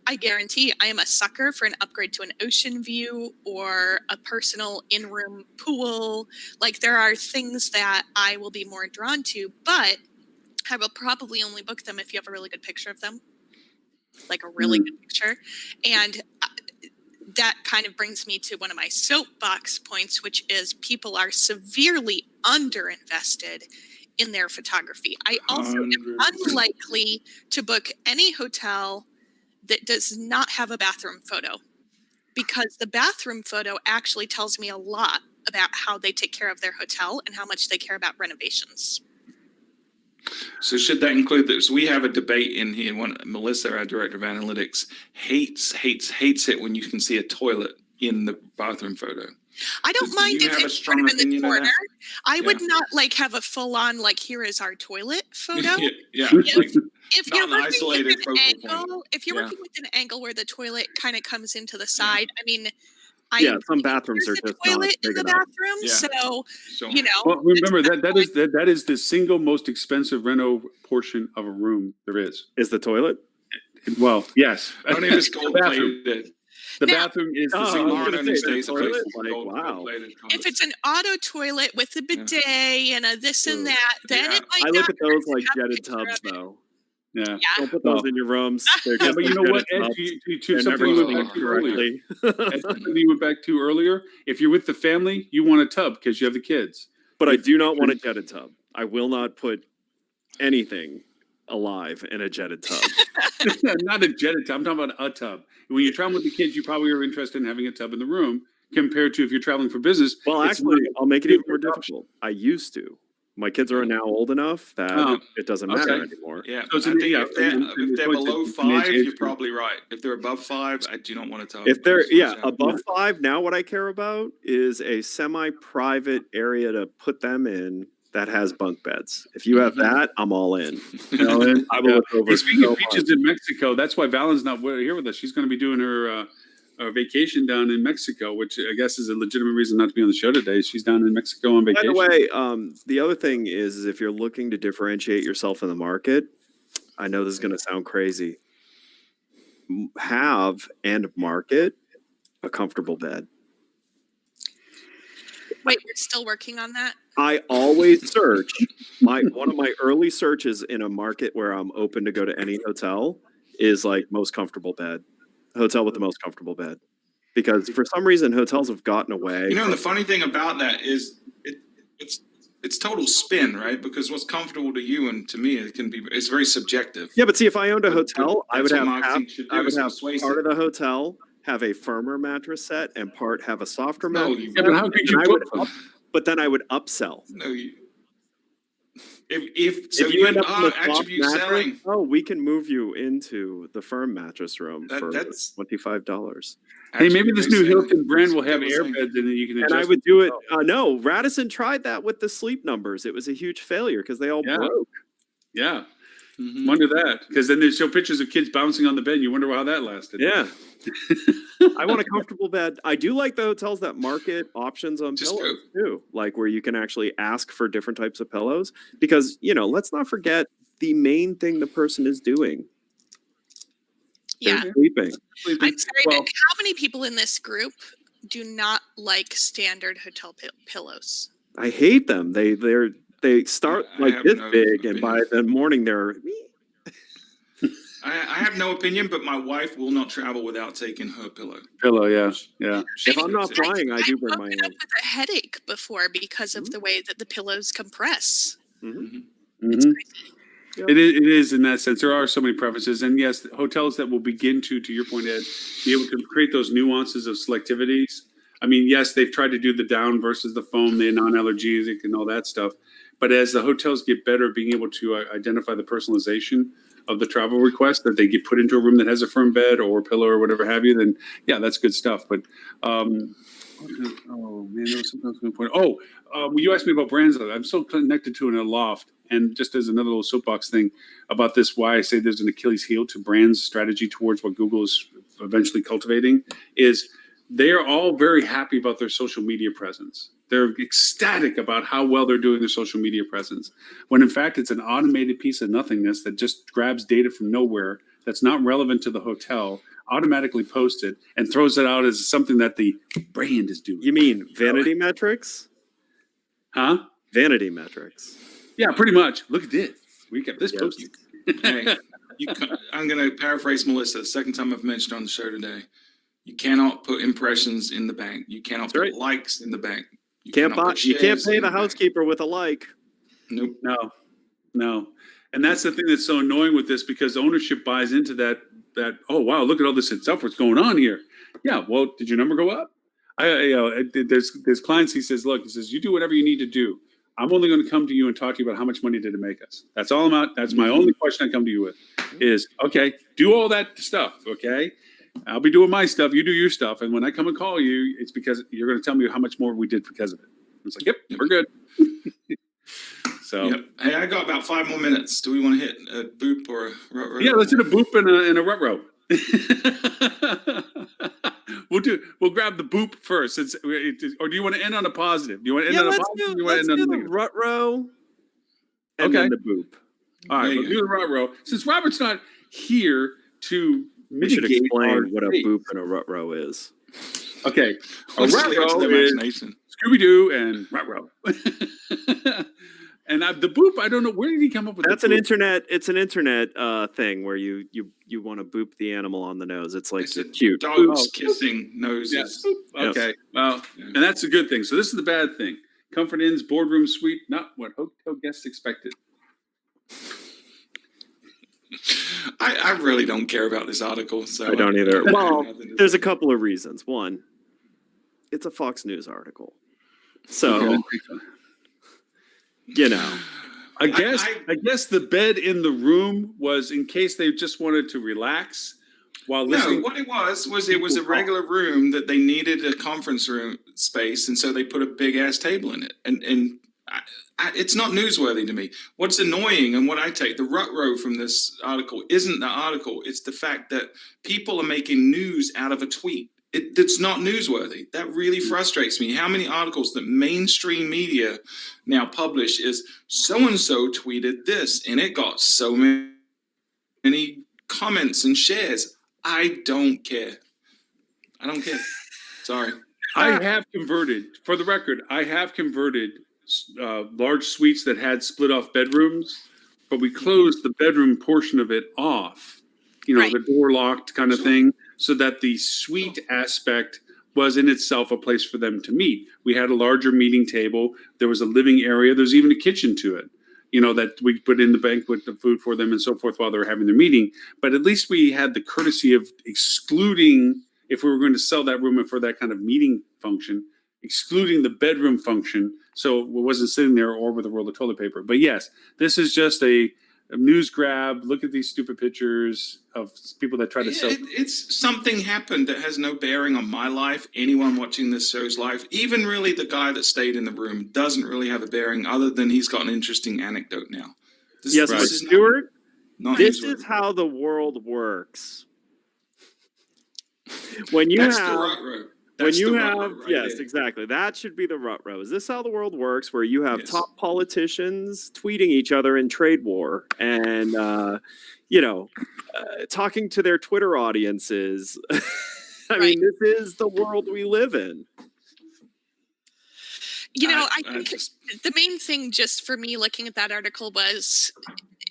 I guarantee I am a sucker for an upgrade to an ocean view or a personal in-room pool. Like there are things that I will be more drawn to, but I will probably only book them if you have a really good picture of them, like a really good picture. And that kind of brings me to one of my soapbox points, which is people are severely underinvested in their photography. I also am 100%. unlikely to book any hotel that does not have a bathroom photo, because the bathroom photo actually tells me a lot about how they take care of their hotel and how much they care about renovations. So should that include this? We have a debate in here. Melissa, our director of analytics, hates it when you can see a toilet in the bathroom photo. I don't Do mind you if have a it's strong kind of in the opinion on that? corner. I would Yeah. not like have a full on like here is our toilet photo. Yeah. If Not you're an working isolated with an focal point. angle, if you're Yeah. working with an angle where the toilet kind of comes into the side, I mean, I Yeah, some agree, bathrooms there's are a just not toilet in big the enough. bathroom, Yeah. so So, you know. Well, remember it's not that is the single most expensive reno portion of a room there is. Is the toilet? Well, yes. only if it's The gold bathroom. plated. The Now- bathroom is the Oh, I was single. gonna Lauren only say, the stays away toilet? from Like, gold wow. plated If it's an auto toilet with a bidet and a this and Ugh. that, then Yeah. it might I not look at those hurt to like have a jetted picture tubs, of it. though. Yeah. Yeah. Don't put those Well- in your rooms. They're Yeah, just but you know jetted what, Ed, tubs. to They're something never you went back cleaned to earlier. correctly. Ed, something you went back to earlier. If you're with the family, you want a tub because you have the kids. But I If- do not want a jetted tub. I will not put anything alive in a jetted tub. Not a jetted tub. I'm talking about a tub. When you're traveling with the kids, you probably are interested in having a tub in the room compared to if you're traveling for business. Well, it's actually, not- I'll make it even more it's an option. difficult. I used to. My kids are now old enough that Oh, it doesn't matter okay. anymore. Yeah, So it's I an- think yeah, if they're, and if they're it's below an 5, age you're group. probably right. If they're above 5, I do not want to tell. If they're above 5, now what I care about is a semi-private area to put them in that has bunk beds. If you have that, I'm all in. Well, and- I will yeah. look over Hey, speaking so of beaches much. in Mexico, that's why Valen's not here with us. She's going to be doing her vacation down in Mexico, which I guess is a legitimate reason not to be on the show today. She's down in Mexico on By vacation. the way, the other thing is if you're looking to differentiate yourself in the market, I know this is going to sound crazy, have and market a comfortable bed. Wait, we're still working on that. I always search one of my early searches in a market where I'm open to go to any hotel is like most comfortable bed, hotel with the most comfortable bed, because for some reason hotels have gotten away. You know, and the funny thing about that is it's total spin, right? Because what's comfortable to you and to me, it's very subjective. Yeah, but see, if I owned a But hotel, I would that's what have marketing should do, I would is have persuasive. part of the hotel have a firmer mattress set and part have a softer No, mattress you- Yeah, but how could and you I book would them? but then I would upsell. No, you. If so, If you end up in are the soft attribute mattress, selling. oh, we can move you into the firm mattress room for That's- $25. Hey, maybe this new attribute selling. Hilton brand will have People saying- airbeds in it you can adjust. And I would do it. No, Radisson tried that with the sleep numbers. It was a huge failure because they all Yeah. broke. Yeah, Mhm. wonder that because then they show pictures of kids bouncing on the bed. And you wonder how that lasted. Yeah. I want a comfortable bed. I do like the hotels that market options on Just pillows too, like where you can actually ask for different types of pillows. Because, let's not forget the main thing the person is doing. Yeah. They're sleeping. I'm sorry, Well- but how many people in this group do not like standard hotel pillows? I hate them. They start I like have this no big, and by opinion. the morning they're. I have no opinion, but my wife will not travel without taking her pillow. Pillow, yeah, yeah. If I'm not flying, I do bring my I've woken own. up with a headache before because of the way that the pillows compress. Mhm. Yep. It is in that sense. There are so many preferences, and yes, hotels that will begin to your point, Ed, be able to create those nuances of selectivities. I mean, yes, they've tried to do the down versus the foam, the non-allergenic, and all that stuff. But as the hotels get better at being able to identify the personalization of the travel request, that they get put into a room that has a firm bed or a pillow or whatever have you, then yeah, that's good stuff. But oh man, there was something else I was going to point. You asked me about brands. I'm so connected to it in a loft. And just as another little soapbox thing about this, why I say there's an Achilles heel to brands' strategy towards what Google is eventually cultivating is they are all very happy about their social media presence. They're ecstatic about how well they're doing their social media presence, when in fact it's an automated piece of nothingness that just grabs data from nowhere that's not relevant to the hotel, automatically posts it, and throws it out as something that the brand is doing. You mean vanity metrics? Huh? Vanity metrics. Yeah, pretty much. Look at this. We kept this Yes. posted. Hey, I'm going to paraphrase Melissa. The second time I've mentioned on the show today, you cannot put impressions in the bank. You cannot That's put right. likes in the bank. You can't cannot buy. put You can't shares pay in the bank. housekeeper with a like. Nope. No. And that's the thing that's so annoying with this, because ownership buys into that, oh, wow, look at all this stuff. What's going on here? Yeah. Well, did your number go up? There's clients, he says, look, he says, you do whatever you need to do. I'm only going to come to you and talk to you about how much money did it make us. That's all I'm out. That's my only question I come to you with is, okay, do all that stuff. Okay. I'll be doing my stuff. You do your stuff. And when I come and call you, it's because you're going to tell me how much more we did because of it. It's like, yep, we're good. So Yep. Hey, I got about 5 more minutes. Do we want to hit a boop or a rut row? yeah, let's hit a boop and a rut row. We'll grab the boop first. Or do you want to end on a positive? Do you want to end on a positive? Or do you want let's to end do on a the negative? rut row. And Okay. then the boop. All right, There you we'll do the rut row. Since Robert's not here to We should mitigate our explain what a fate. boop and a rut row is. Okay, a Let's rut leave it to row the is imagination. Scooby Doo and rut row. And the boop, I don't know, where did he come up with That's the an boop? internet. It's an internet thing where you want to boop the animal on the nose. It's like It's a cute. dogs Oh. kissing Yeah. noses. Yes. Okay. Well, Yeah. and that's a good thing. So this is the bad thing. Comfort Inn's boardroom suite, not what hotel guests expected. I really don't care about this article. So I don't either. Well, nothing to there's say. a couple of reasons. One, it's a Fox News article, so you know. I guess I- I guess the bed in the room was in case they just wanted to relax while No, listening. what it was it was a regular room that they needed a conference room space, and so they put a big ass table in it. And it's not newsworthy to me. What's annoying, and what I take the rut row from this article isn't the article; it's the fact that people are making news out of a tweet. It's not newsworthy. That really frustrates me. How many articles that mainstream media now publish is so and so tweeted this, and it got so many comments and shares. I don't care. I don't care. Sorry. I have converted, for the record, I have converted large suites that had split off bedrooms, but we closed the bedroom portion of it off, Right. the door locked kind of Sure. thing, so that the suite aspect was in itself a place for them to meet. We had a larger meeting table. There was a living area. There's even a kitchen to it, that we put in the banquet, the food for them and so forth while they were having their meeting. But at least we had the courtesy of excluding, if we were going to sell that room for that kind of meeting function, excluding the bedroom function. So it wasn't sitting there or with a roll of toilet paper. But yes, this is just a news grab. Look at these stupid pictures of people that try to sell. It's something happened that has no bearing on my life, anyone watching this show's life. Even really the guy that stayed in the room doesn't really have a bearing other than he's got an interesting anecdote now. Yes, Right. but is Stuart, not this newsworthy. is how the world works. When you That's the have rut row. when That's you the rut have row right yes, there. exactly. That should be the rut row. Is this how the world works? Where you have Yes. top politicians tweeting each other in trade war and talking to their Twitter audiences. I mean, this is the world we live in. I I think just- the main thing just for me looking at that article was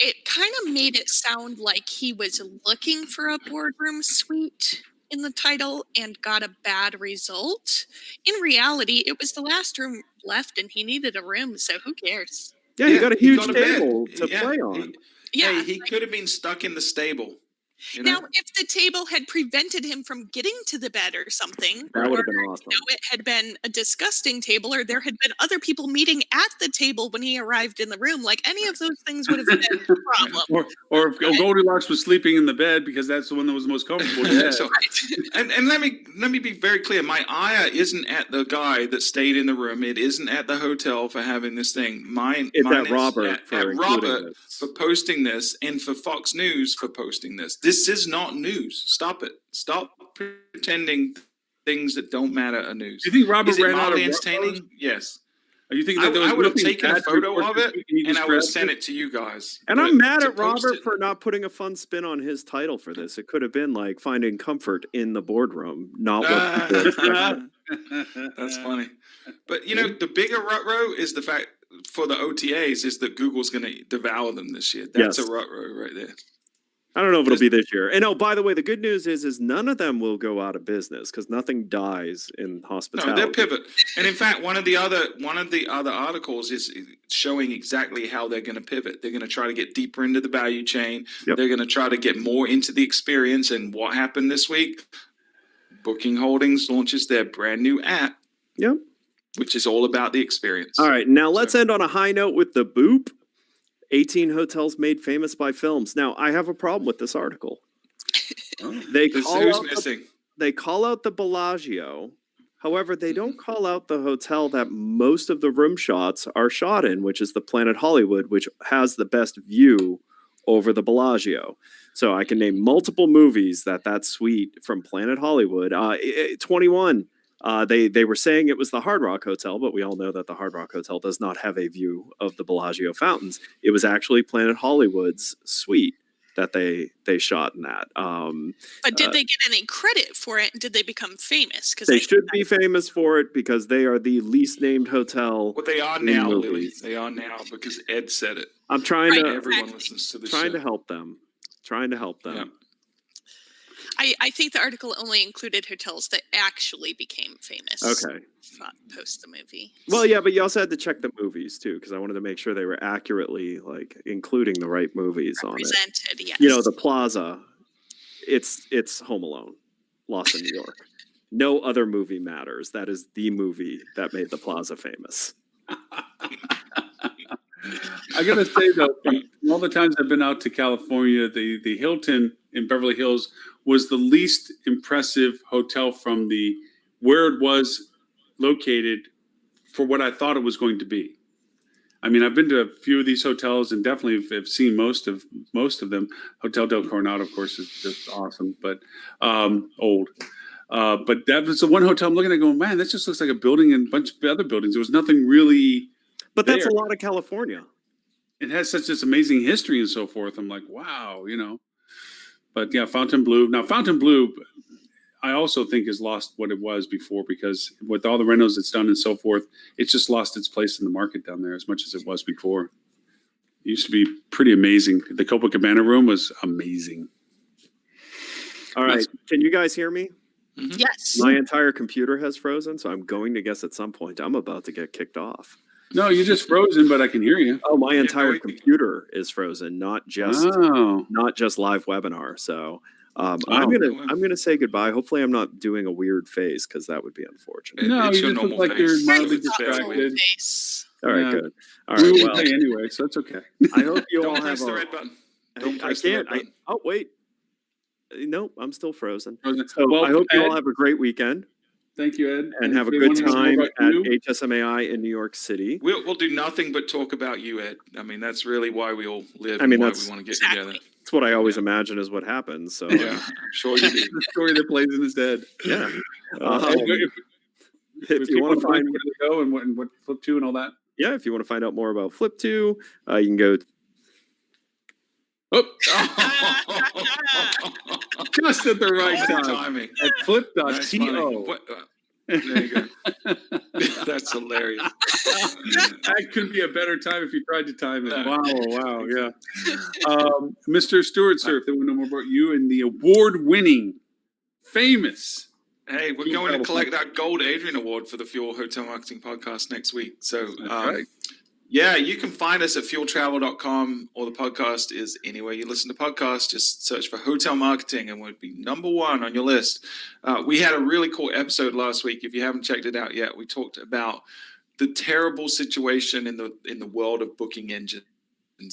it kind of made it sound like he was looking for a boardroom suite in the title and got a bad result. In reality, it was the last room left and he needed a room, so who cares? Yeah, you got a huge bed. table to Yeah, play he- on. Yeah, Hey, he could have been stuck in the stable. You know? Now, if the table had prevented him from getting to the bed or something, That would or have been awesome. it had been a disgusting table, or there had been other people meeting at the table when he arrived in the room, like any of those things would have been a problem. Or if Goldilocks was sleeping in the bed because that's the one that was most comfortable. Yeah. So, and let me be very clear. My ire isn't at the guy that stayed in the room. It isn't at the hotel for having this thing. Mine It's mine at Robert at for including Robert this. for posting this, and for Fox News for posting this. This is not news. Stop it. Stop pretending things that don't matter are news. Do you think Robert Is it ran out mildly of entertaining? Yes. Are you thinking that there was I would have nothing taken a bad to photo report of this it week and he and just I would have grabbed sent it to you guys. And But I'm mad to at post Robert it- for not putting a fun spin on his title for this. It could have been like finding comfort in the boardroom, not what people expected. That's funny. But the bigger rut-row is the fact for the OTAs is that Google's going to devour them this year. That's Yes. a rut-row right there. I don't know if it'll be this year. And oh, by the way, the good news is none of them will go out of business because nothing dies in No, hospitality. they'll pivot. And in fact, one of the other articles is showing exactly how they're going to pivot. They're going to try to get deeper into the value chain. Yep. They're going to try to get more into the experience. And what happened this week? Booking Holdings launches their brand new app. Yep. Which is all about the experience. All right, now let's end on a high note with the Boop. 18 hotels made famous by films. Now, I have a problem with this article. They Who's call out missing? they call out the Bellagio. However, they don't call out the hotel that most of the room shots are shot in, which is the Planet Hollywood, which has the best view over the Bellagio. So I can name multiple movies that suite from Planet Hollywood. 21. They were saying it was the Hard Rock Hotel, but we all know that the Hard Rock Hotel does not have a view of the Bellagio fountains. It was actually Planet Hollywood's suite that they shot in that. But did they get any credit for it? And did they become famous? Because They should be famous for it because they are the least named hotel. Well, they are in now, Lily. movies. They are now because Ed said it. I'm trying Right. to Everyone listens to the trying show. to help them. Trying to help them. Yeah. I think the article only included hotels that actually became famous. Okay. Post the movie. Well, yeah, but you also had to check the movies too, because I wanted to make sure they were accurately including the right movies on it. Presented, yes. The Plaza, it's Home Alone, Lost in New York. No other movie matters. That is the movie that made the Plaza famous. I gotta say though, from all the times I've been out to California, the Hilton in Beverly Hills was the least impressive hotel from where it was located for what I thought it was going to be. I mean, I've been to a few of these hotels and definitely have seen most of them. Hotel Del Coronado, of course, is just awesome, but old. But that was the one hotel I'm looking at going, man, this just looks like a building and a bunch of other buildings. There was nothing really. But that's there. a lot of California. It has such this amazing history and so forth. I'm like, wow, But yeah, Fontainebleau. Now, Fontainebleau, I also think has lost what it was before because with all the renos it's done and so forth, it's just lost its place in the market down there as much as it was before. It used to be pretty amazing. The Copacabana room was amazing. All right. Can you guys hear me? Yes. My entire computer has frozen, so I'm going to guess at some point I'm about to get kicked off. No, you're just frozen, but I can hear you. Oh, my Yeah, entire no, computer is frozen, not just Oh, live webinar. So I'm Oh. gonna say goodbye. Hopefully, I'm not doing a weird face because that would be unfortunate. no, It's you your just look normal like you're face. mildly It's fairly distracted. Face. All right, Yeah. good. All We right, will well, pay anyway, so that's okay. I hope you all Don't have press the a. red button. Don't I press the red can't. button. Oh wait. Nope, I'm still frozen. Frozen. So Well, I hope you all Ed, have a great weekend Thank you, Ed. and have a if they good wanna know more time about at you, HSMAI in New York City. We'll do nothing but talk about you, Ed. I mean, that's really why we all live I mean, and why that's- we want to get Exactly. together. That's what I always imagine is what happens. So Yeah, I'm sure you do. the story that plays in his head. yeah. If If you want to find where to go and what flip to and all that. yeah, if you want to find out more about Flip 2, you can go. Oh, just at the right Good time. timing. At That's funny. flip.to. What- there you go. That's hilarious. That could be a better time if you tried to time it. No. Wow, yeah. Mr. Stewart, sir, if they want to know more about you and the award-winning, famous. Hey, we're going to collect our Gold Adrian Award for the Fuel Hotel Marketing Podcast next week. So That's right. Yeah, you can find us at fueltravel.com, or the podcast is anywhere you listen to podcasts. Just search for hotel marketing and we'll be number one on your list. We had a really cool episode last week. If you haven't checked it out yet, we talked about the terrible situation in the world of booking engines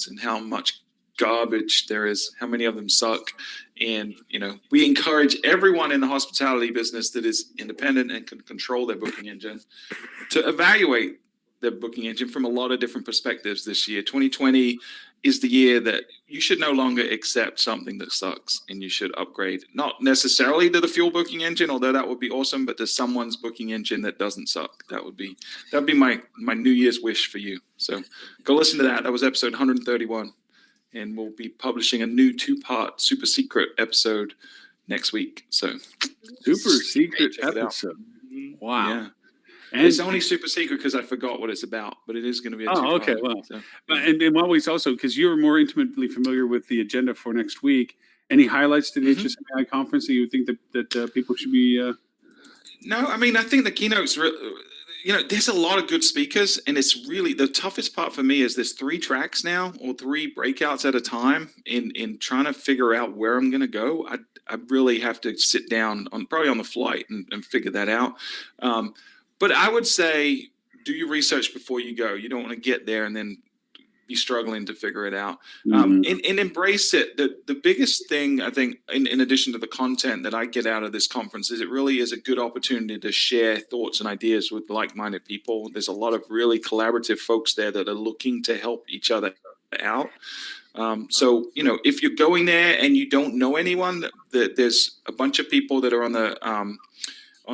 and how much garbage there is, how many of them suck. And, we encourage everyone in the hospitality business that is independent and can control their booking engine to evaluate their booking engine from a lot of different perspectives this year. 2020 is the year that you should no longer accept something that sucks and you should upgrade, not necessarily to the fuel booking engine, although that would be awesome, but to someone's booking engine that doesn't suck. That'd be my New Year's wish for you. So go listen to that. That was episode 131. And we'll be publishing a new 2-part super secret episode next week. So Super secret check it out. episode. Wow. Yeah. And It's only super secret because I forgot what it's about, but it is going to be a 2-part. okay. Well, So, and while we also, because you're more intimately familiar with the agenda for next week, any highlights to the Mhm. HSMI conference that you think that people should be? no, I mean, I think the keynote's there's a lot of good speakers, and it's really the toughest part for me is there's 3 tracks now, or 3 breakouts at a time in trying to figure out where I'm going to go. I really have to sit down probably on the flight and figure that out. But I would say do your research before you go. You don't want to get there and then be struggling to figure it out. And embrace it. The biggest thing, I think, in addition to the content that I get out of this conference, is it really is a good opportunity to share thoughts and ideas with like-minded people. There's a lot of really collaborative folks there that are looking to help each other out. So, if you're going there and you don't know anyone, there's a bunch of people that are on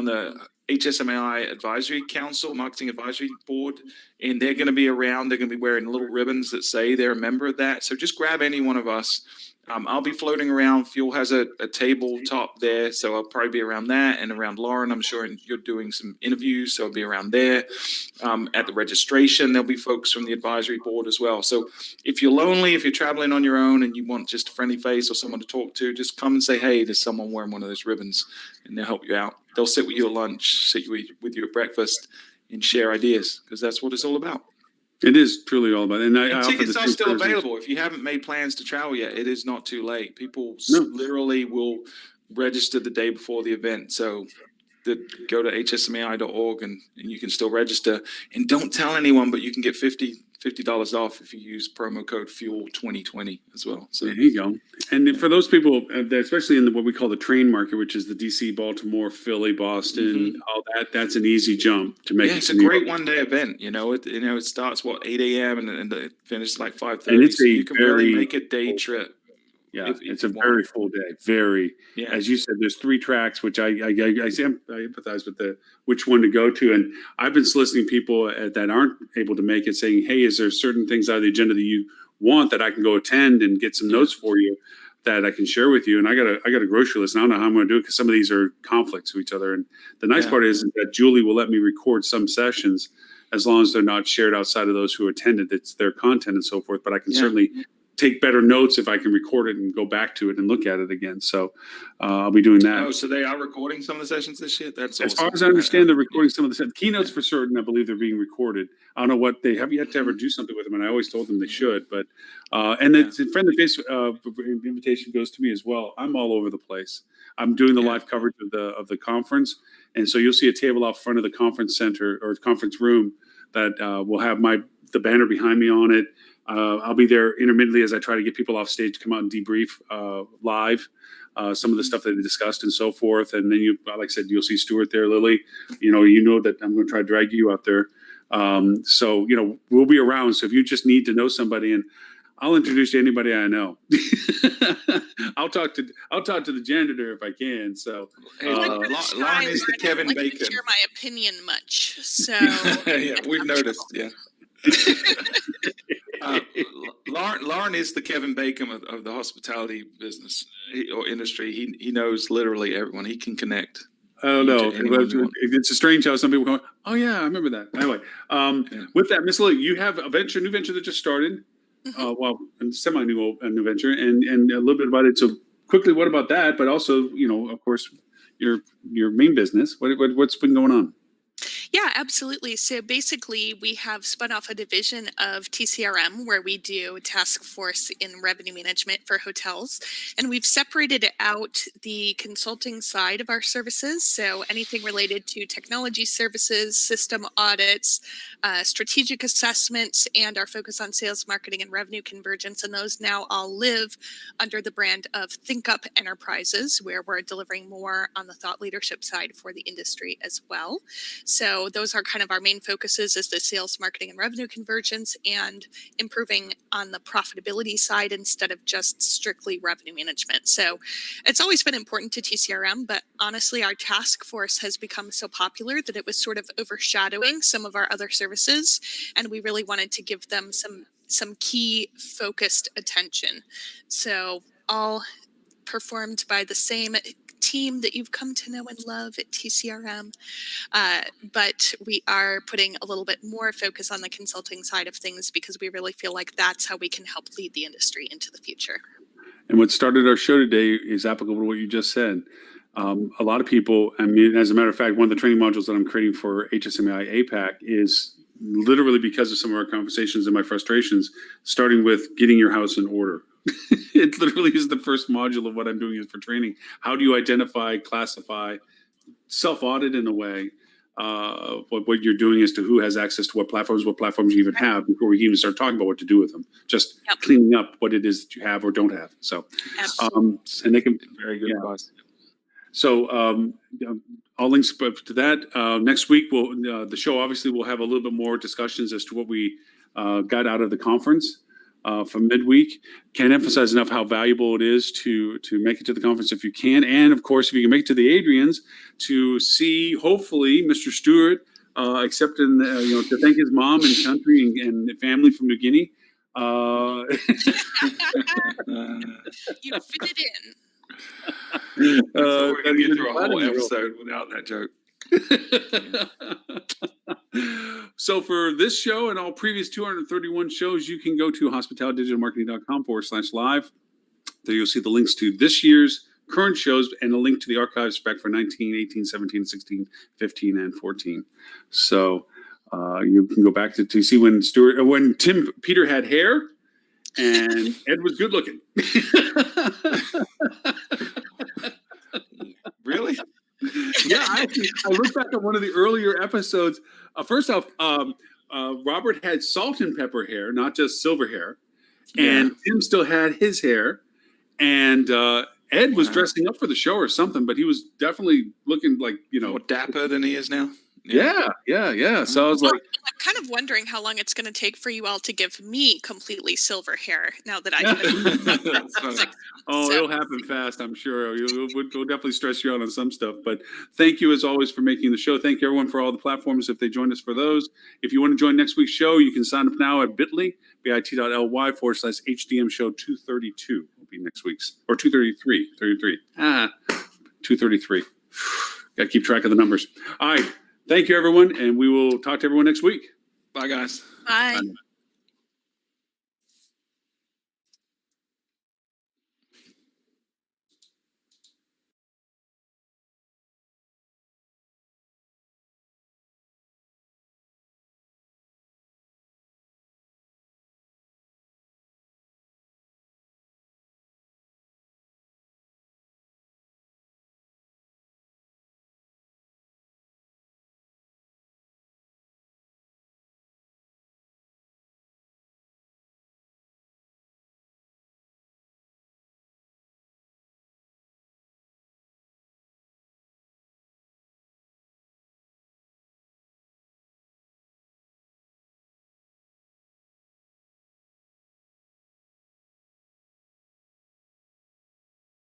the HSMAI Advisory Council, Marketing Advisory Board, and they're going to be around. They're going to be wearing little ribbons that say they're a member of that. So just grab any one of us. I'll be floating around. Fuel has a tabletop there, so I'll probably be around that and around Lauren. I'm sure you're doing some interviews, so I'll be around there. At the registration, there'll be folks from the advisory board as well. So if you're lonely, if you're traveling on your own and you want just a friendly face or someone to talk to, just come and say, hey, there's someone wearing one of those ribbons, and they'll help you out. They'll sit with you at lunch, sit with you at breakfast, and share ideas, because that's what it's all about. It is truly all about it. And I And offer tickets the are same still Thursdays. available. If you haven't made plans to travel yet, it is not too late. People No. literally will register the day before the event. So go to hsmai.org and you can still register. And don't tell anyone, but you can get $50 off if you use promo code FUEL2020 as well. So There you go. And for those people, especially in what we call the train market, which is the DC, Baltimore, Philly, Boston, all that's an easy jump to make. yeah, it it's to a New great York. 1-day event. It starts 8 a.m. and it finishes like 5:30. And it's so a you can really very make a day trip. Yeah, if it's you a want. very full day. Very, Yeah. as you said, there's 3 tracks, which I empathize with which one to go to. And I've been soliciting people that aren't able to make it, saying, hey, is there certain things out of the agenda that you want that I can go attend and get some notes for you that I can share with you? And I got a grocery list, and I don't know how I'm going to do it because some of these are conflicts with each other. And the nice Yeah. part is that Julie will let me record some sessions as long as they're not shared outside of those who attended. It's their content and so forth, but I can Yeah. certainly take better notes if I can record it and go back to it and look at it again. So I'll be doing that. Oh, so they are recording some of the sessions this year? That's As awesome. far as I understand, they're recording some of the keynotes for certain. I believe they're being recorded. I don't know what they have yet to ever do something with them, and I always told them they should. But and Yeah. the friendly face invitation goes to me as well. I'm all over the place. I'm doing the Yeah. live coverage of the conference, and so you'll see a table out front of the conference center or conference room that will have the banner behind me on it. I'll be there intermittently as I try to get people off stage to come out and debrief live some of the stuff that they discussed and so forth. And then like I said, you'll see Stuart there, Lily. You know that I'm going to try to drag you out there. So we'll be around. So if you just need to know somebody, and I'll introduce you to anybody I know. I'll talk to the janitor if I can. So Hey, Uh, Lauren is the Kevin I don't like Bacon. to share my opinion much, so Yeah, we've noticed. Yeah. Lauren is the Kevin Bacon of the hospitality business or industry. He knows literally everyone. He can connect. I don't know. To anyone you want. It's a strange how some people go, oh yeah, I remember that. Anyway, Yeah. with that, Miss Lily, you have a new venture that just started. Well, a semi-new new venture, and a little bit about it. So quickly, what about that? But also, of course, your main business. What's been going on? Yeah, absolutely. So basically, we have spun off a division of TCRM where we do task force in revenue management for hotels. And we've separated out the consulting side of our services. So anything related to technology services, system audits, strategic assessments, and our focus on sales, marketing, and revenue convergence. And those now all live under the brand of ThinkUp Enterprises, where we're delivering more on the thought leadership side for the industry as well. So those are kind of our main focuses, is the sales, marketing, and revenue convergence, and improving on the profitability side instead of just strictly revenue management. So it's always been important to TCRM, but honestly, our task force has become so popular that it was sort of overshadowing some of our other services, and we really wanted to give them some key focused attention. So all performed by the same team that you've come to know and love at TCRM. But we are putting a little bit more focus on the consulting side of things because we really feel like that's how we can help lead the industry into the future. And what started our show today is applicable to what you just said. A lot of people, I mean, as a matter of fact, one of the training modules that I'm creating for HSMI APAC is literally because of some of our conversations and my frustrations, starting with getting your house in order. It literally is the first module of what I'm doing is for training. How do you identify, classify, self-audit in a way, what you're doing as to who has access to what platforms you even have before we even start talking about what to do with them. Just cleaning up what it is that you have or don't have. So, and they can, Very good advice. so all links to that. Next week, the show obviously will have a little bit more discussions as to what we got out of the conference from midweek. Can't emphasize enough how valuable it is to make it to the conference if you can. And of course, if you can make it to the Adrians to see, hopefully, Mr. Stewart accepting, to thank his mom and country and family from New Guinea. You fit it in. We're going to get through a whole episode without that joke. So for this show and all previous 231 shows, you can go to hospitalitydigitalmarketing.com/live. There you'll see the links to this year's current shows and a link to the archives back for 19, 18, 17, 16, 15, and 14. So you can go back to see when Peter had hair and Ed was good looking. Really? Yeah, I looked back at one of the earlier episodes. First off, Robert had salt and pepper hair, not just silver hair, and Tim still had his hair, and Ed was dressing up for the show or something, but he was definitely looking like More dapper than he is now. Yeah. So I was like, I'm kind of wondering how long it's going to take for you all to give me completely silver hair now that I've it'll happen fast, I'm sure. We'll definitely stress you out on some stuff. But thank you, as always, for making the show. Thank you, everyone, for all the platforms if they joined us for those. If you want to join next week's show, you can sign up now at bit.ly/HDM show 232 will be next week's, or 233. 233. Got to keep track of the numbers. All right. Thank you, everyone, and we will talk to everyone next week. Bye, guys. Bye.